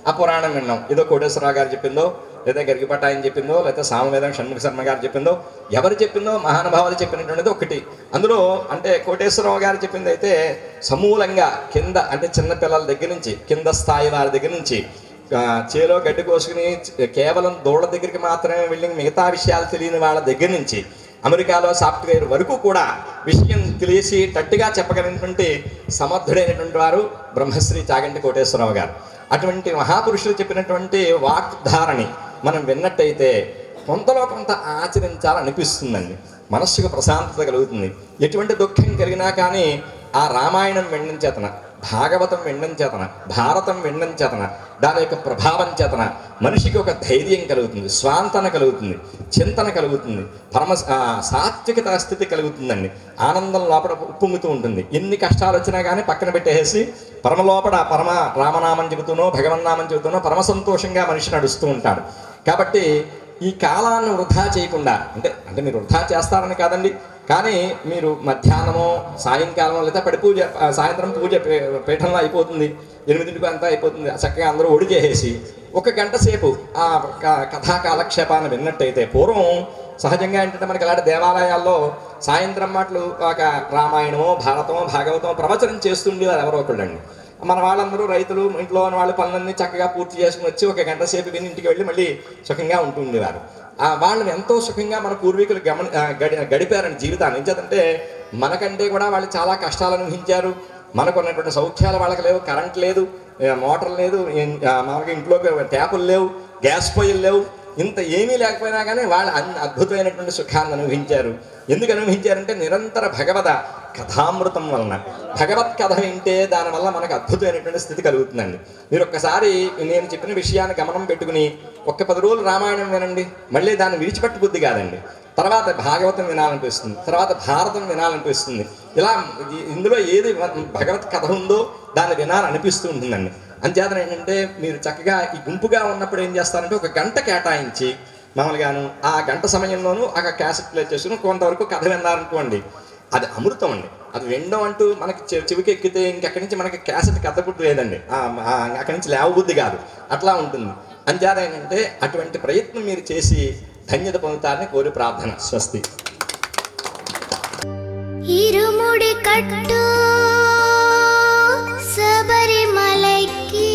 ఆ పురాణం విన్నాం. ఏదో కోటేశ్వరరావు గారు చెప్పిందో, లేదా గరికపాటి ఆయన చెప్పిందో, లేదా సామవేదం షణ్ముఖ శర్మ గారు చెప్పిందో, ఎవరు చెప్పిందో మహానుభావులు చెప్పినటువంటిది ఒకటి. అందులో అంటే కోటేశ్వరరావు గారు చెప్పింది అయితే సమూలంగా కింద అంటే చిన్నపిల్లల దగ్గర నుంచి కింద స్థాయి వారి దగ్గర నుంచి చేలో గడ్డి కోసుకుని కేవలం దూడ దగ్గరికి మాత్రమే వెళ్ళి మిగతా విషయాలు తెలియని వాళ్ళ దగ్గర నుంచి అమెరికాలో సాఫ్ట్వేర్ వరకు కూడా విషయం తెలిసి టట్టుగా చెప్పగలిగినటువంటి సమర్థుడైనటువంటి వారు బ్రహ్మశ్రీ చాగంటి కోటేశ్వరరావు గారు. అటువంటి మహాపురుషులు చెప్పినటువంటి వాగ్ధారని మనం విన్నట్టయితే కొంతలో కొంత ఆచరించాలనిపిస్తుందండి. మనస్సుకు ప్రశాంతత కలుగుతుంది. ఎటువంటి దుఃఖం కలిగినా కానీ ఆ రామాయణం వినడం చేతన, భాగవతం వినడం చేతన, భారతం వినడం చేతన, దాని యొక్క ప్రభావం చేతన మనిషికి ఒక ధైర్యం కలుగుతుంది, స్వాంతన కలుగుతుంది, చింతన కలుగుతుంది, సాత్వికత స్థితి కలుగుతుందండి. ఆనందం లోపల ఉప్పొంగుతూ ఉంటుంది. ఎన్ని కష్టాలు వచ్చినా కానీ పక్కన పెట్టేసి పరమలోపల పరమ రామనామం చెబుతూనో భగవన్నామం చెబుతూనో పరమ సంతోషంగా మనిషి నడుస్తూ ఉంటాడు. కాబట్టి ఈ కాలాన్ని వృధా చేయకుండా, అంటే మీరు వృధా చేస్తారని కాదండి, కానీ మీరు మధ్యాహ్నమో సాయంకాలమో లేదా పూజ సాయంత్రం పూజ పీఠంలో అయిపోతుంది, 8ంటికి అంతా అయిపోతుంది, చక్కగా అందరూ ఒడి చేసేసి 1 గంట సేపు ఆ కథా కాలక్షేపాన్ని విన్నట్టయితే, పూర్వం సహజంగా ఏంటంటే మనకి అలాంటి దేవాలయాల్లో సాయంత్రం మాటలు ఒక రామాయణమో భారతమో భాగవతమో ప్రవచనం చేస్తుండేవారు ఎవరో ఒకళ్ళండి. మన వాళ్ళందరూ రైతులు, ఇంట్లో ఉన్న వాళ్ళ పనులన్నీ చక్కగా పూర్తి చేసుకుని వచ్చి 1 గంట సేపు విని ఇంటికి వెళ్ళి మళ్ళీ సుఖంగా ఉంటూ ఉండేవారు. వాళ్ళని ఎంతో సుఖంగా మన పూర్వీకులు గడిపారని జీవితాన్ని. ఎంచేతంటే మనకంటే కూడా వాళ్ళు చాలా కష్టాలు అనుభవించారు. మనకు ఉన్నటువంటి సౌఖ్యాలు వాళ్ళకి లేవు, కరెంట్ లేదు, మోటార్ లేదు, మనకి ఇంట్లో ట్యాపులు లేవు, గ్యాస్ పొయ్యిలు లేవు, ఇంత ఏమీ లేకపోయినా కానీ వాళ్ళు అద్భుతమైనటువంటి సుఖాన్ని అనుభవించారు. ఎందుకు అనుభవించారంటే నిరంతర భగవద కథామృతం వలన. భగవత్ కథ వింటే దానివల్ల మనకు అద్భుతమైనటువంటి స్థితి కలుగుతుందండి. మీరు ఒక్కసారి నేను చెప్పిన విషయాన్ని గమనం పెట్టుకుని 10 రోజులు రామాయణం వినండి, మళ్ళీ దాన్ని విడిచిపెట్టు బుద్ధి కాదండి. తర్వాత భాగవతం వినాలనిపిస్తుంది, తర్వాత భారతం వినాలనిపిస్తుంది. ఇలా ఇందులో ఏది భగవత్ కథ ఉందో దాన్ని వినాలనిపిస్తూ ఉంటుందండి. అంచేతన ఏంటంటే మీరు చక్కగా ఈ గుంపుగా ఉన్నప్పుడు ఏం చేస్తారంటే 1 గంట కేటాయించి మామూలుగాను ఆ గంట సమయంలోనూ ఆ క్యాసెట్ ప్లే చేసుకుని కొంతవరకు కథ విన్నారనుకోండి, అది అమృతం అండి. అది వినడం అంటూ మనకి చెవికి ఎక్కితే ఇంకెక్కడి నుంచి మనకి క్యాసెట్ కథ పుట్టు లేదండి, అక్కడి నుంచి లేవబుద్ధి కాదు, అట్లా ఉంటుంది. అంచేత ఏంటంటే అటువంటి ప్రయత్నం మీరు చేసి ధన్యత పొందుతారని కోరి ప్రార్థన. స్వస్తి. ఇరుముడి కట్టు శబరిమలైకి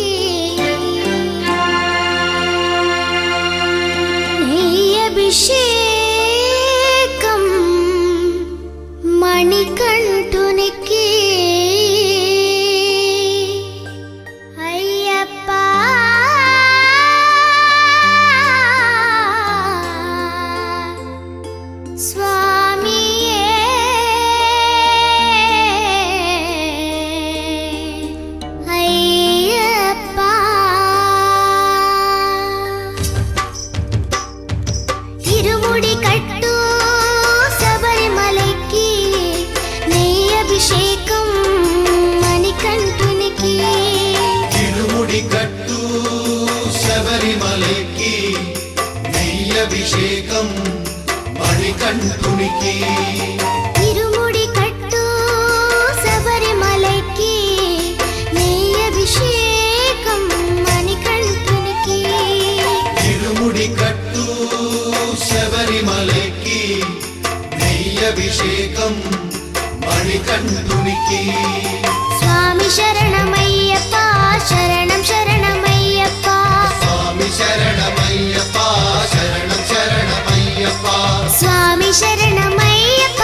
అభిషేకం మణికంఠునికి అయ్యప్ప స్వామియే అభిషేకం మణికంఠునికి ఇరుముడి కట్టు శబరిమలకి నెయ్యి అభిషేకం మణికంఠునికి ఇరుముడి కట్టు శబరిమలకి నెయ్యభిషేకం మణికంఠునికి స్వామి శరణమయ్యప్ప శరణం శరణమయ్యప్ప స్వామి శరణమయ్యప్ప శరణం శరణమయ్యప్ప స్వామి శరణమయ్యప్ప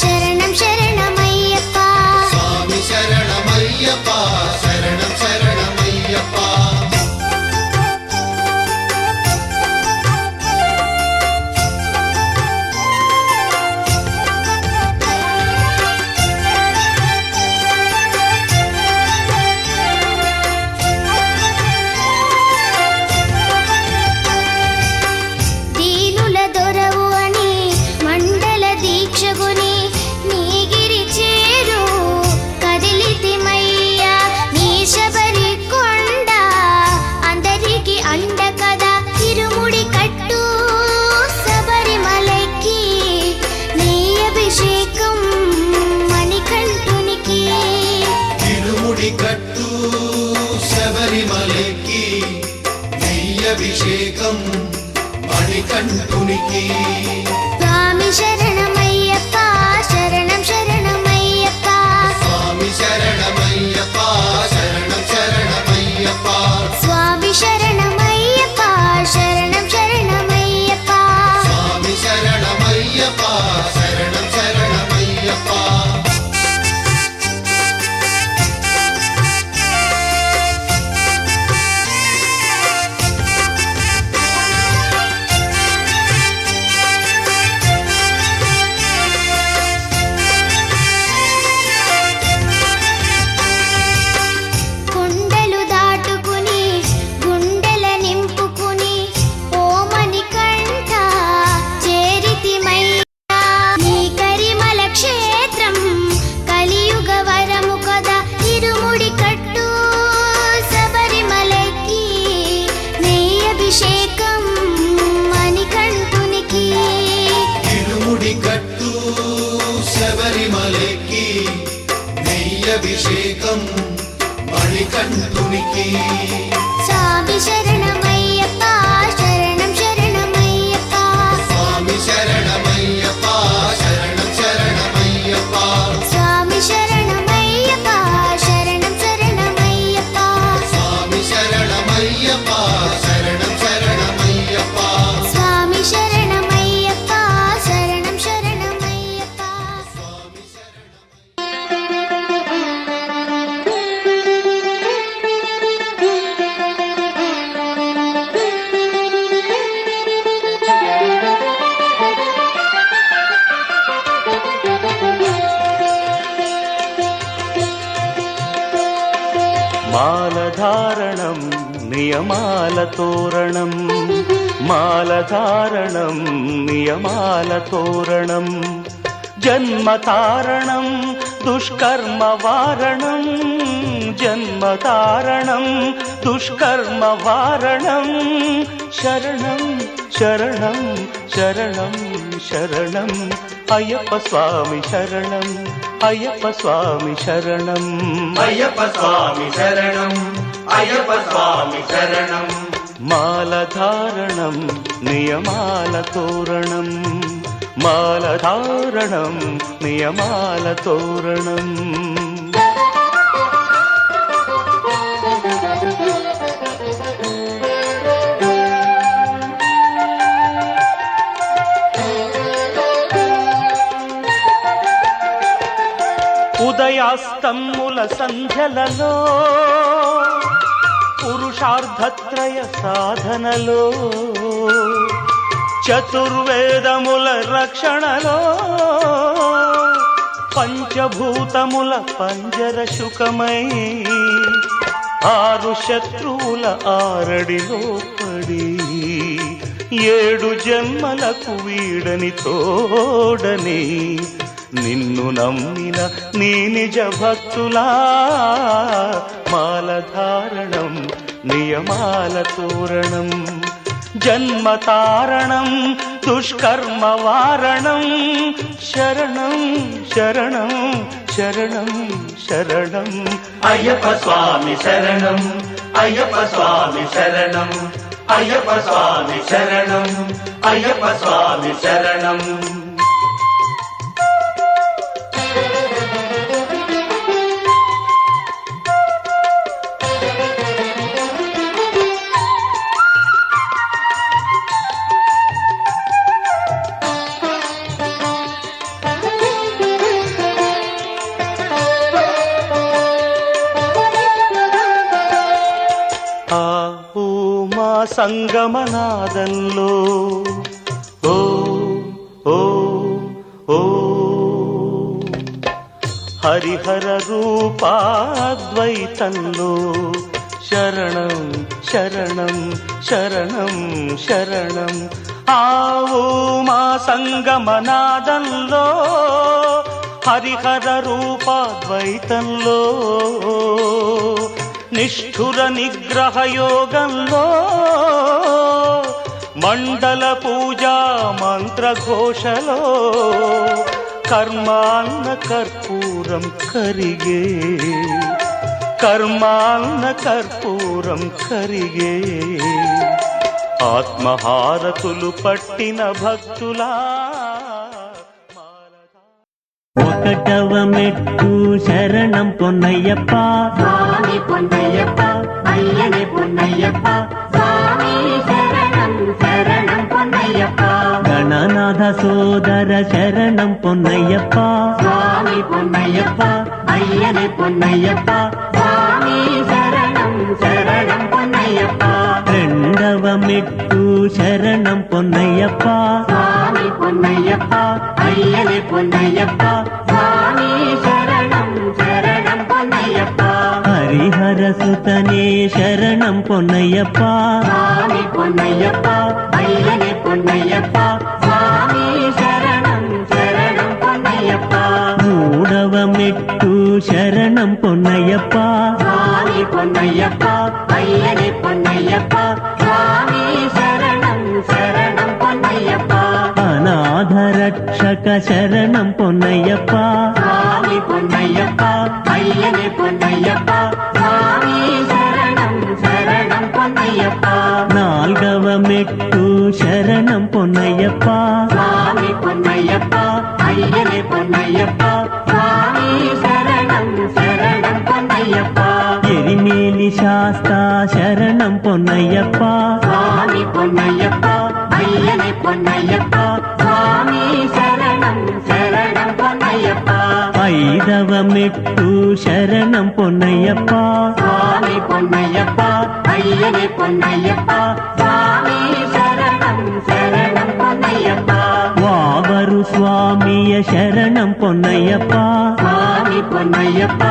శరణం శరణమయ్యప్ప స్వామి శరణమయ్యప్ప శరణం శరణమయ్యప్ప దీనుల దొరవు అని మండల దీక్షగుని నీగిరి చేరు కదిలితిమయ్యా నీ శబరి కొండ అందరికి అండ కదా ఇరుముడి కట్టు శబరిమలకి నీ అభిషేకం మణికంఠునికి ఇరుముడి కట్టు శబరిమలకి నెయ్యభిషేకం మణికంఠునికి స్వామి శరణమయ్యప్ప శరణం శరణమయ్యప్ప స్వామి శరణమయ్యప్ప శరణం శరణమయ్యప్ప స్వామి శరణమయ్యప్ప శరణం శరణమయ్యప్ప స్వామి శరణమయ్యప్ప శరణం శరణమయ్యప్ప కొండలు దాటుకుని గుండెల నింపుకుని ఓమని కంఠ చేరితిమయ్యా నీ కరిమల క్షేత్రం కలియుగ వరము కదా ఇరుముడి కట్టు శబరిమలకి నెయ్యి అభిషేకం మణికంఠునికి ఇరుముడి కట్టు శబరిమలకి నెయ్యభిషేకం మణికంఠునికి స్వామి శరణమయ్యప్ప శరణం శరణమయ్యప్ప స్వామి శరణమయ్యప్ప శరణం శరణమయ్యప్ప స్వామి శరణమయ్యప్ప శరణం శరణమయ్యప్ప స్వామి శరణమయ్యప్ప శరణం శరణమయ్యప్ప స్వామి శరణమయ్యప్ప శరణం శరణమయ్యప్ప స్వామి శరణం మాలధారణం నియమాల తోరణం మాలధారణం నియమాల తోరణం జన్మతారణం దుష్కర్మ వారణం జన్మతారణం దుష్కర్మ వారణం శరణం శరణం శరణం శరణం అయ్యప్ప స్వామి శరణం అయ్యప్ప స్వామి శరణం అయ్యప్ప స్వామి శరణం అయ్యప్ప స్వామి శరణం మాలధారణం నియమాల తోరణం మాలధారణం నియమాల తోరణం ఉదయాస్తమ్ముల సంధ్యలలో పురుషార్థత్రయ సాధనలో చతుర్వేదముల రక్షణలో పంచభూతముల పంజర శుకమై ఆరు శత్రువుల ఆరడిలో పడి 7 జన్మలకు వీడని తోడని నిన్ను నమ్మిన నీ నిజ భక్తులా మాలధారణం నియమాల తోరణం జన్మతారణం దుష్కర్మవారణం శరణం శరణం శరణం శరణం అయ్యప్ప స్వామి శరణం అయ్యప్ప స్వామి శరణం అయ్యప్ప స్వామి శరణం అయ్యప్ప స్వామి శరణం సంగమనాదంలో ఓ ఓ ఓ హరిహర రూపాద్వైతంలో శరణం శరణం శరణం శరణం ఆవో మా సంగమనాదంలో హరిహర రూపాద్వైతంలో నిష్ఠుర నిగ్రహ యోగంలో మండల పూజా మంత్రఘోషలో కర్మాన్న కర్పూరం కరిగే కర్మాన్న కర్పూరం కరిగే ఆత్మహారతులు పట్టిన భక్తులా ఒకటవ మెట్టు శరణం పొన్నయ్యప్ప స్వామి పొన్నయ్యప్ప అయ్యనే పొన్నయ్యప్ప స్వామి శరణం శరణం పొన్నయ్యప్ప గణనాథ సోదర శరణం పొన్నయ్యప్ప స్వామి పొన్నయ్యప్ప అయ్యనే పొన్నయ్యప్ప స్వామి శరణం శరణం పొన్నయ్యప్ప రెండవ మెట్టు శరణం పొన్నయ్యప్ప స్వామి పొన్నయ్యప్ప అయ్యనే పొన్నయ్యప్ప స్వామి శరణం శరణం పొన్నయ్యప్ప హరిహర సుతనే శరణం పొన్నయ్యప్ప స్వామి పొన్నయ్యప్ప అయ్యనే పొన్నయ్యప్ప స్వామి శరణం శరణం పొన్నయ్యప్ప మూడవ మెట్టు శరణం పొన్నయ్యప్ప స్వామి పొన్నయ్యప్ప అయ్యనే పొన్నయ్యప్ప స్వామి శరణం శరణం పొన్నయ్యప్ప అనాథ రక్షక శరణం పొన్నయ్యప్ప స్వామి పొన్నయ్యప్ప అయ్యనే పొన్నయ్యప్ప స్వామి శరణం శరణం పొన్నయ్యప్ప నాల్గవ మెట్టు శరణం పొన్నయ్యప్ప స్వామి పొన్నయ్యప్ప అయ్యనే పొన్నయ్యప్ప స్వామి శరణం శరణం పొన్నయ్యప్ప ఎరిమేలి శాస్తా శరణం పొన్నయ్యప్ప స్వామి పొన్నయ్యప్ప అయ్యనే పొన్నయ్యప్ప స్వామి శరణం శరణం పొన్నయ్యప్ప ఐదవ మెట్టు శరణం పొన్నయ్యప్ప స్వామి పొన్నయ్యప్ప అయ్యనే పొన్నయ్యప్ప స్వామి శరణం శరణం పొన్నయ్యప్ప వావరు స్వామియ శరణం పొన్నయ్యప్ప స్వామి పొన్నయ్యప్ప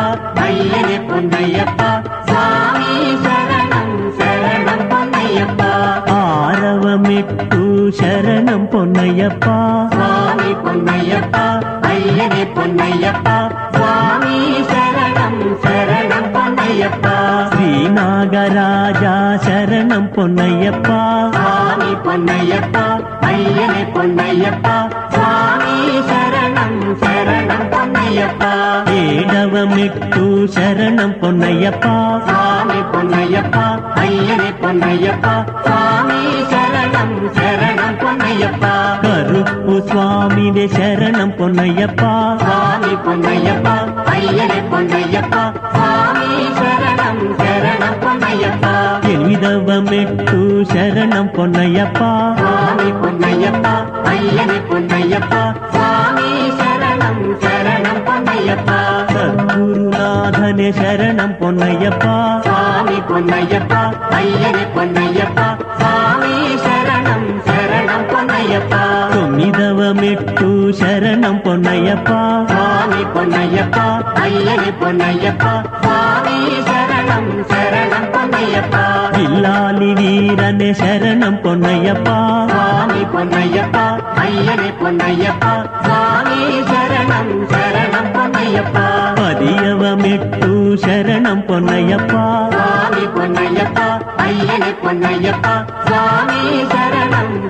అయ్యనే పొన్నయ్యప్ప స్వామి శరణం శరణం పొన్నయ్యప్ప ఆరవ మెట్టు శరణం పొన్నయ్యప్ప స్వామి పొన్నయ్యప్ప అయ్యనే పొన్నయ్యప్ప స్వామి శరణం శరణం పొన్నయ్యప్ప శ్రీనాగరాజా శరణం పొన్నయ్యప్ప స్వామి పొన్నయ్యప్ప అయ్యనే పొన్నయ్యప్ప స్వామి శరణం శరణం పొన్నయ్యప్ప ఏడవ మెట్టు శరణం పొన్నయ్యప్ప స్వామి పొన్నయ్యప్ప అయ్యనే పొన్నయ్యప్ప స్వామి శరణం శరణం పొన్నయ్యప్ప కరుప్పు స్వామివే శరణం పొన్నయ్యప్ప స్వామి పొన్నయ్యప్ప అయ్యనే పొన్నయ్యప్ప స్వామి శరణం శరణం పొన్నయ్యప్ప ఎనిమిదవ మెట్టు శరణం పొన్నయ్యప్ప స్వామి పొన్నయ్యప్ప అయ్యనే పొన్నయ్యప్ప స్వామి శరణం శరణం పొన్నయ్యప్ప సద్గురునాథనే శరణం పొన్నయ్యప్ప స్వామి పొన్నయ్యప్ప అయ్యనే పొన్నయ్యప్ప స్వామి శరణం శరణం పొన్నయ్యప్ప తొమ్మిదవ మెట్టు శరణం పొన్నయ్యప్ప స్వామి పొన్నయ్యప్ప అయ్యనే పొన్నయ్యప్ప స్వామి శరణం శరణం పొన్నయ్యప్ప ఇల్లాలి వీరనే శరణం పొన్నయ్యప్ప స్వామి పొన్నయ్యప్ప అయ్యనే పొన్నయ్యప్ప స్వామి శరణం శరణం పొన్నయ్యప్ప పదియవ మెట్టు శరణం పొన్నయ్యప్ప స్వామి పొన్నయ్యప్ప అయ్యనే పొన్నయ్యప్ప స్వామి శరణం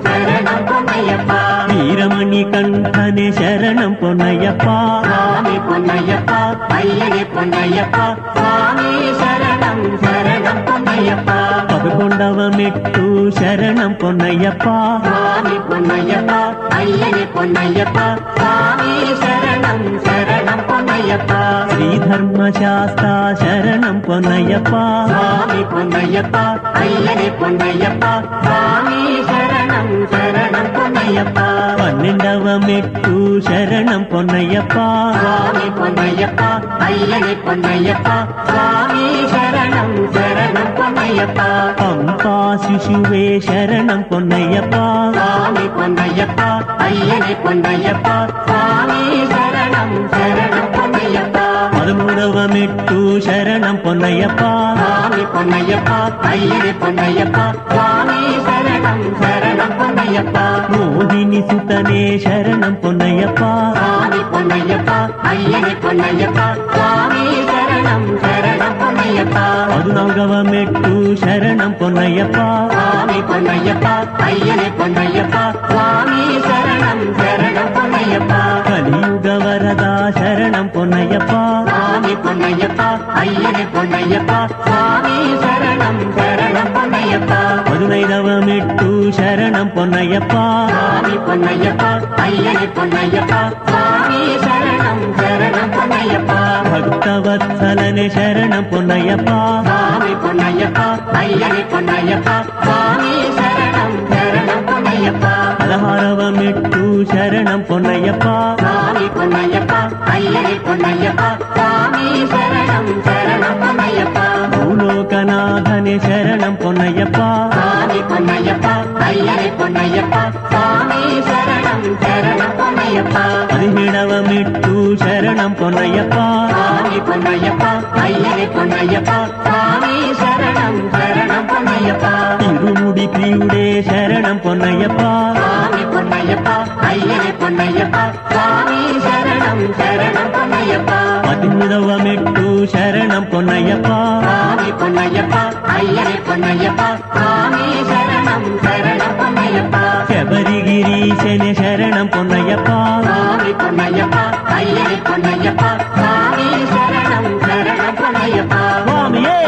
శరణం పొన్నయ్యప్ప వీరమణి కంఠనే శరణం పొన్నయ్యప్ప స్వామి పొన్నయ్యప్ప అయ్యనే పొన్నయ్యప్ప స్వామి శరణం శరణం పొన్నయ్యప్ప 11వ మెట్టు శరణం పొన్నయ్యప్ప స్వామి పొన్నయ్యప్ప అయ్యనే పొన్నయ్యప్ప స్వామి శరణం శరణం పొన్నయ్యప్ప శ్రీధర్మశాస్త్ర శరణం పొన్నయ్యప్ప స్వామి పొన్నయ్యప్ప అయ్యనే పొన్నయ్యప్ప స్వామి శరణం శరణం పొన్నయ్యప్ప 12వ మెట్టు శరణం పొన్నయ్యప్ప స్వామి పొన్నయ్యప్ప అయ్యనే పొన్నయ్యప్ప స్వామి శరణం శరణం పొన్నయ్యప్ప పంపా శిశువే శరణం పొన్నయ్యప్ప స్వామి పొన్నయ్యప్ప అయ్యనే పొన్నయ్యప్ప స్వామి శరణం శరణం పొన్నయ్యప్ప 13వ మెట్టు శరణం పొన్నయ్యప్ప స్వామి పొన్నయ్యప్ప అయ్యనే పొన్నయ్యప్ప స్వామి శరణం శరణం పొన్నయ్యప్ప మోహిని సుతనే శరణం పొన్నయ్యప్ప స్వామి పొన్నయ్యప్ప అయ్యనే పొన్నయ్యప్ప స్వామి శరణం శరణం పొన్నయ్యప్ప 14వ మెట్టు శరణం పొన్నయ్యప్ప స్వామి పొన్నయ్యప్ప అయ్యనే పొన్నయ్యప్ప స్వామి శరణం శరణం పొన్నయ్యప్ప కలియుగ వరద శరణం పొన్నయ్యప్ప స్వామి పొన్నయ్యప్ప అయ్యనే పొన్నయ్యప్ప స్వామి శరణం శరణం పొన్నయ్యప్ప 15వ మెట్టు శరణం పొన్నయ్యప్ప స్వామి పొన్నయ్యప్ప అయ్యనే పొన్నయ్యప్ప స్వామి శరణం శరణం పొన్నయ్యప్ప భక్తవత్సలనే శరణం పొన్నయ్యప్ప స్వామి పొన్నయ్యప్ప అయ్యనే పొన్నయ్యప్ప స్వామి శరణం శరణం పొన్నయ్యప్ప 16వ మెట్టు శరణం పొన్నయ్యప్ప స్వామి పొన్నయ్యప్ప అయ్యనే పొన్నయ్యప్ప స్వామి శరణం శరణం పొన్నయ్యప్ప భూలోకనాథనే శరణం పొన్నయ్యప్ప స్వామి పొన్నయ్యప్ప అయ్యనే పొన్నయ్యప్ప స్వామి శరణం శరణం పొన్నయ్యప్ప 17వ మెట్టు శరణం పొన్నయ్యప్ప స్వామి పొన్నయ్యప్ప అయ్యనే పొన్నయ్యప్ప స్వామి శరణం శరణం పొన్నయ్యప్ప తిరుముడి ప్రియుడే శరణం పొన్నయ్యప్ప స్వామి పొన్నయ్యప్ప అయ్యనే పొన్నయ్యప్ప స్వామి శరణం శరణం పొన్నయ్యప్ప 18వ మెట్టు శరణం పొన్నయ్యప్ప స్వామి పొన్నయ్యప్ప అయ్యనే పొన్నయ్యప్ప స్వామి శరణం శరణం పొన్నయ్యప్ప శబరిగిరీశనే శరణం పొన్నయ్యప్ప స్వామి పొన్నయ్యప్ప అయ్యనే పొన్నయ్యప్ప స్వామి శరణం శరణం పొన్నయ్యప్ప స్వామియే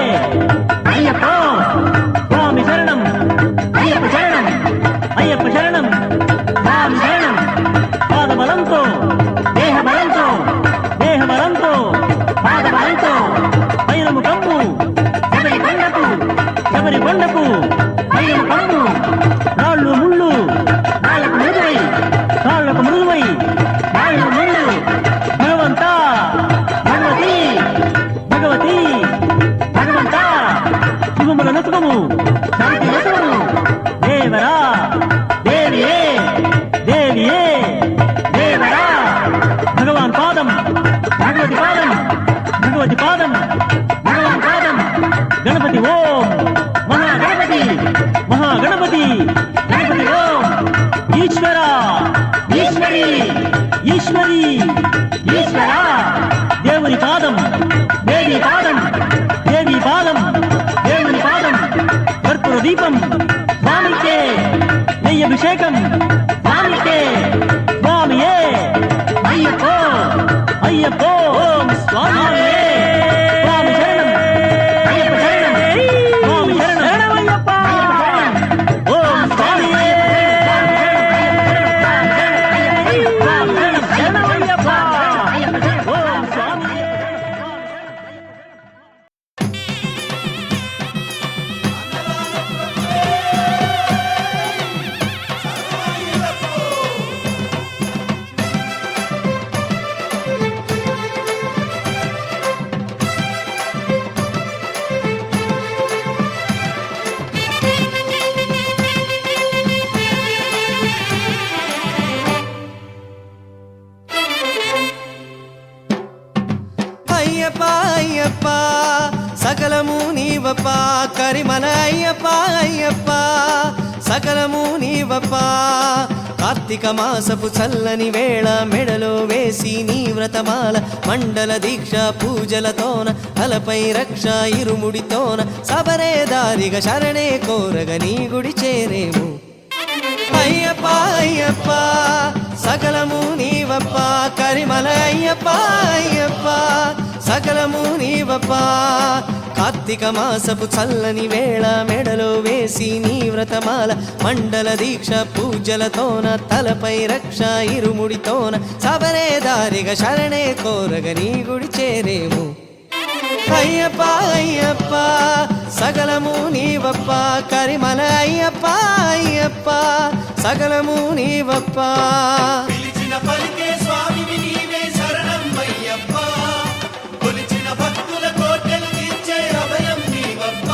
అయ్యప్ప స్వామి శరణం అయ్యప్ప శరణం అయ్యప్ప శరణం స్వామి శరణం పాదబలంతో దేహ బలంతో పాద బలంతో పైనము కమ్ము శబరి కొండకు శబరి కొండకు పైన కమ్ము రాళ్ళు ముళ్ళు నాలుగు ముదువై కాళ్ళకు మృదువై నాలుగు ముళ్ళు భగవంతా భగవతి భగవతి భగవంత శుభముల నసుకము శాంతి నసుము దేవరా దేవియే దేవియే దేవరా భగవాన్ పాదం భగవతి పాదం భగవతి పాదం భగవాన్ పాదం గణపతి ఓం మహాగణపతి మహాగణపతి గణపతి ఓం ఈశ్వర ఈశ్వరి ఈశ్వరి ఈశ్వర దేవుని పాదం దేవి పాదం దేవి పాదం దేవుని పాదం కర్పూర దీపం స్వామికే నెయ్యభిషేకం స్వామికే స్వామియే అయ్యప్పో అయ్యప్పో ఓం స్వామియే స్వామి శరణం అయ్యప్ప శరణం స్వామి శరణం శరణమయ్యప్ప ఓం స్వామియే స్వామి శరణం శరణమయ్యప్ప ఓం స్వామియే అయ్యప్ప అయ్యప్ప సకలము నీవప్ప కరిమల అయ్యప్ప అయ్యప్ప సకలము నీవప్ప కార్తీక మాసపు చల్లని వేళ మెడలో వేసి నీ వ్రతమాల మండల దీక్ష పూజలతోన తలపై రక్ష ఇరుముడితోన సబరే దారిగా శరణే కోరగ నీ గుడి చేరేము అయ్యప్ప అయ్యప్ప సకలము నీవప్ప కరిమల అయ్యప్ప అయ్యప్ప సకలము నీవప్ప కార్తీక మాసపు చల్లని వేళ మెడలో వేసి నీ వ్రతమాల మండల దీక్ష పూజలతోన తలపై రక్ష ఇరుముడితోన సబరే దారిగా శరణే కోరగ నీ గుడి చేరేము అయ్యప్ప అయ్యప్ప సకలము నీవప్ప కరిమల అయ్యప్ప అయ్యప్ప సకలము నీవప్ప పిలిచిన పలికే స్వామివి నీవే శరణం అయ్యప్ప కొలిచిన భక్తుల కోటెలు తీర్చే అభయం నీవప్ప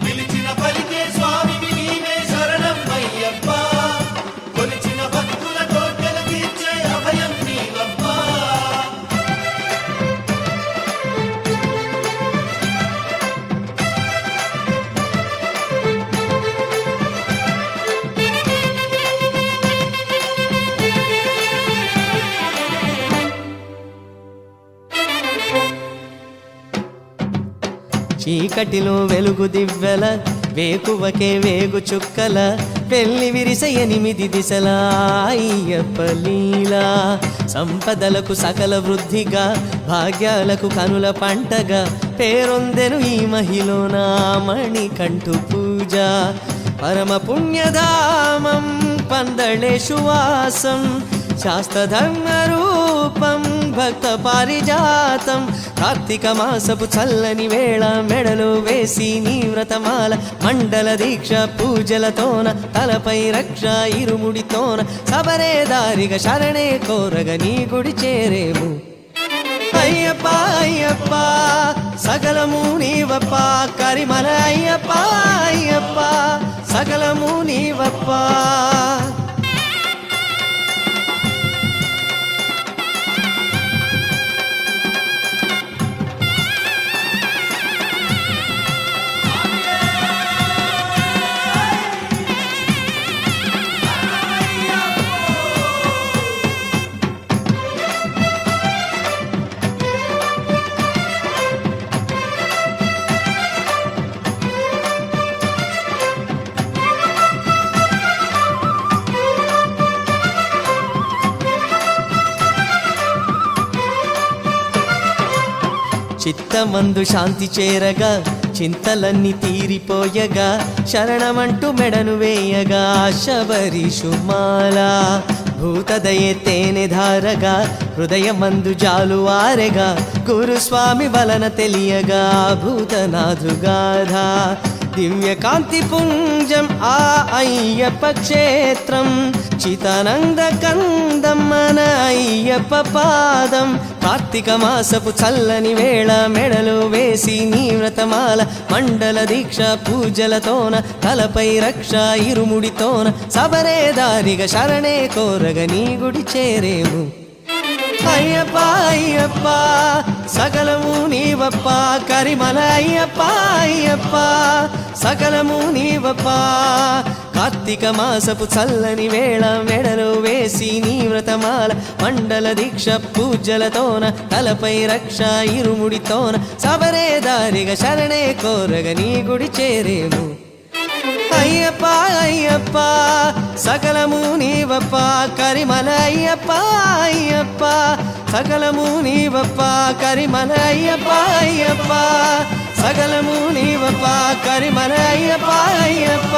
పిలిచిన పలికే స్వామివి నీవే శరణం అయ్యప్ప కొలిచిన భక్తుల కోటెలు తీర్చే అభయం నీవప్ప చీకటిలో వెలుగు దివ్వెల వేకువకే వేగు చుక్కల పెళ్లి విరిస 8 దిశల అయ్యప్ప లీలా సంపదలకు సకల వృద్ధిగా భాగ్యాలకు కనుల పంటగా పేరొందెను ఈ మహిళన మణికంఠు పూజ పరమ పుణ్యధామం పందళేషు వాసం శాస్త్రధర్మ రూపం భక్త పారిజాతం కార్తీక మాసపు చల్లని వేళ మెడలో వేసి నీ వ్రతమాల మండల దీక్ష పూజలతోన తలపై రక్ష ఇరుముడితోన సబరే దారిగా శరణే కోరగ నీ గుడి చేరేము అయ్యప్ప అయ్యప్ప సకలము నీవప్ప కరిమల అయ్యప్ప అయ్యప్ప సకలము నీవప్ప చిత్తమందు శాంతి చేరగా చింతలన్నీ తీరిపోయగా శరణమంటూ మెడను వేయగా శబరిషుమాల భూతదయే తేనె ధారగా హృదయమందు జాలువారెగా గురుస్వామి వలన తెలియగా భూతనాథుగాధ దివ్య కాంతి పుంజం ఆ అయ్యప్ప క్షేత్రం చితానంద కందం మన అయ్యప్ప పాదం కార్తీక మాసపు చల్లని వేళ మెడలో వేసి నీ వ్రతమాల మండల దీక్ష పూజలతోన తలపై రక్ష ఇరుముడితోన సబరే దారిగా శరణే కోరగ నీ గుడి చేరేము అయ్యప్ప అయ్యప్ప సకలము నీవప్ప కరిమల అయ్యప్ప అయ్యప్ప సకలము నీవప్ప కార్తీక మాసపు చల్లని వేళ మెడలో వేసి నీ వ్రతమాల మండల దీక్ష పూజలతోన తలపై రక్ష ఇరుముడితోన సబరే దారిగా శరణే కోరగ నీ గుడి చేరేము అయ్యప్ప అయ్యప్ప సకలము నీవప్ప కరిమల అయ్యప్ప అయ్యప్ప సకలము నీవప్ప కరిమల అయ్యప్ప అయ్యప్ప సకలము నీవప్ప కరిమల అయ్యప్ప అయ్యప్ప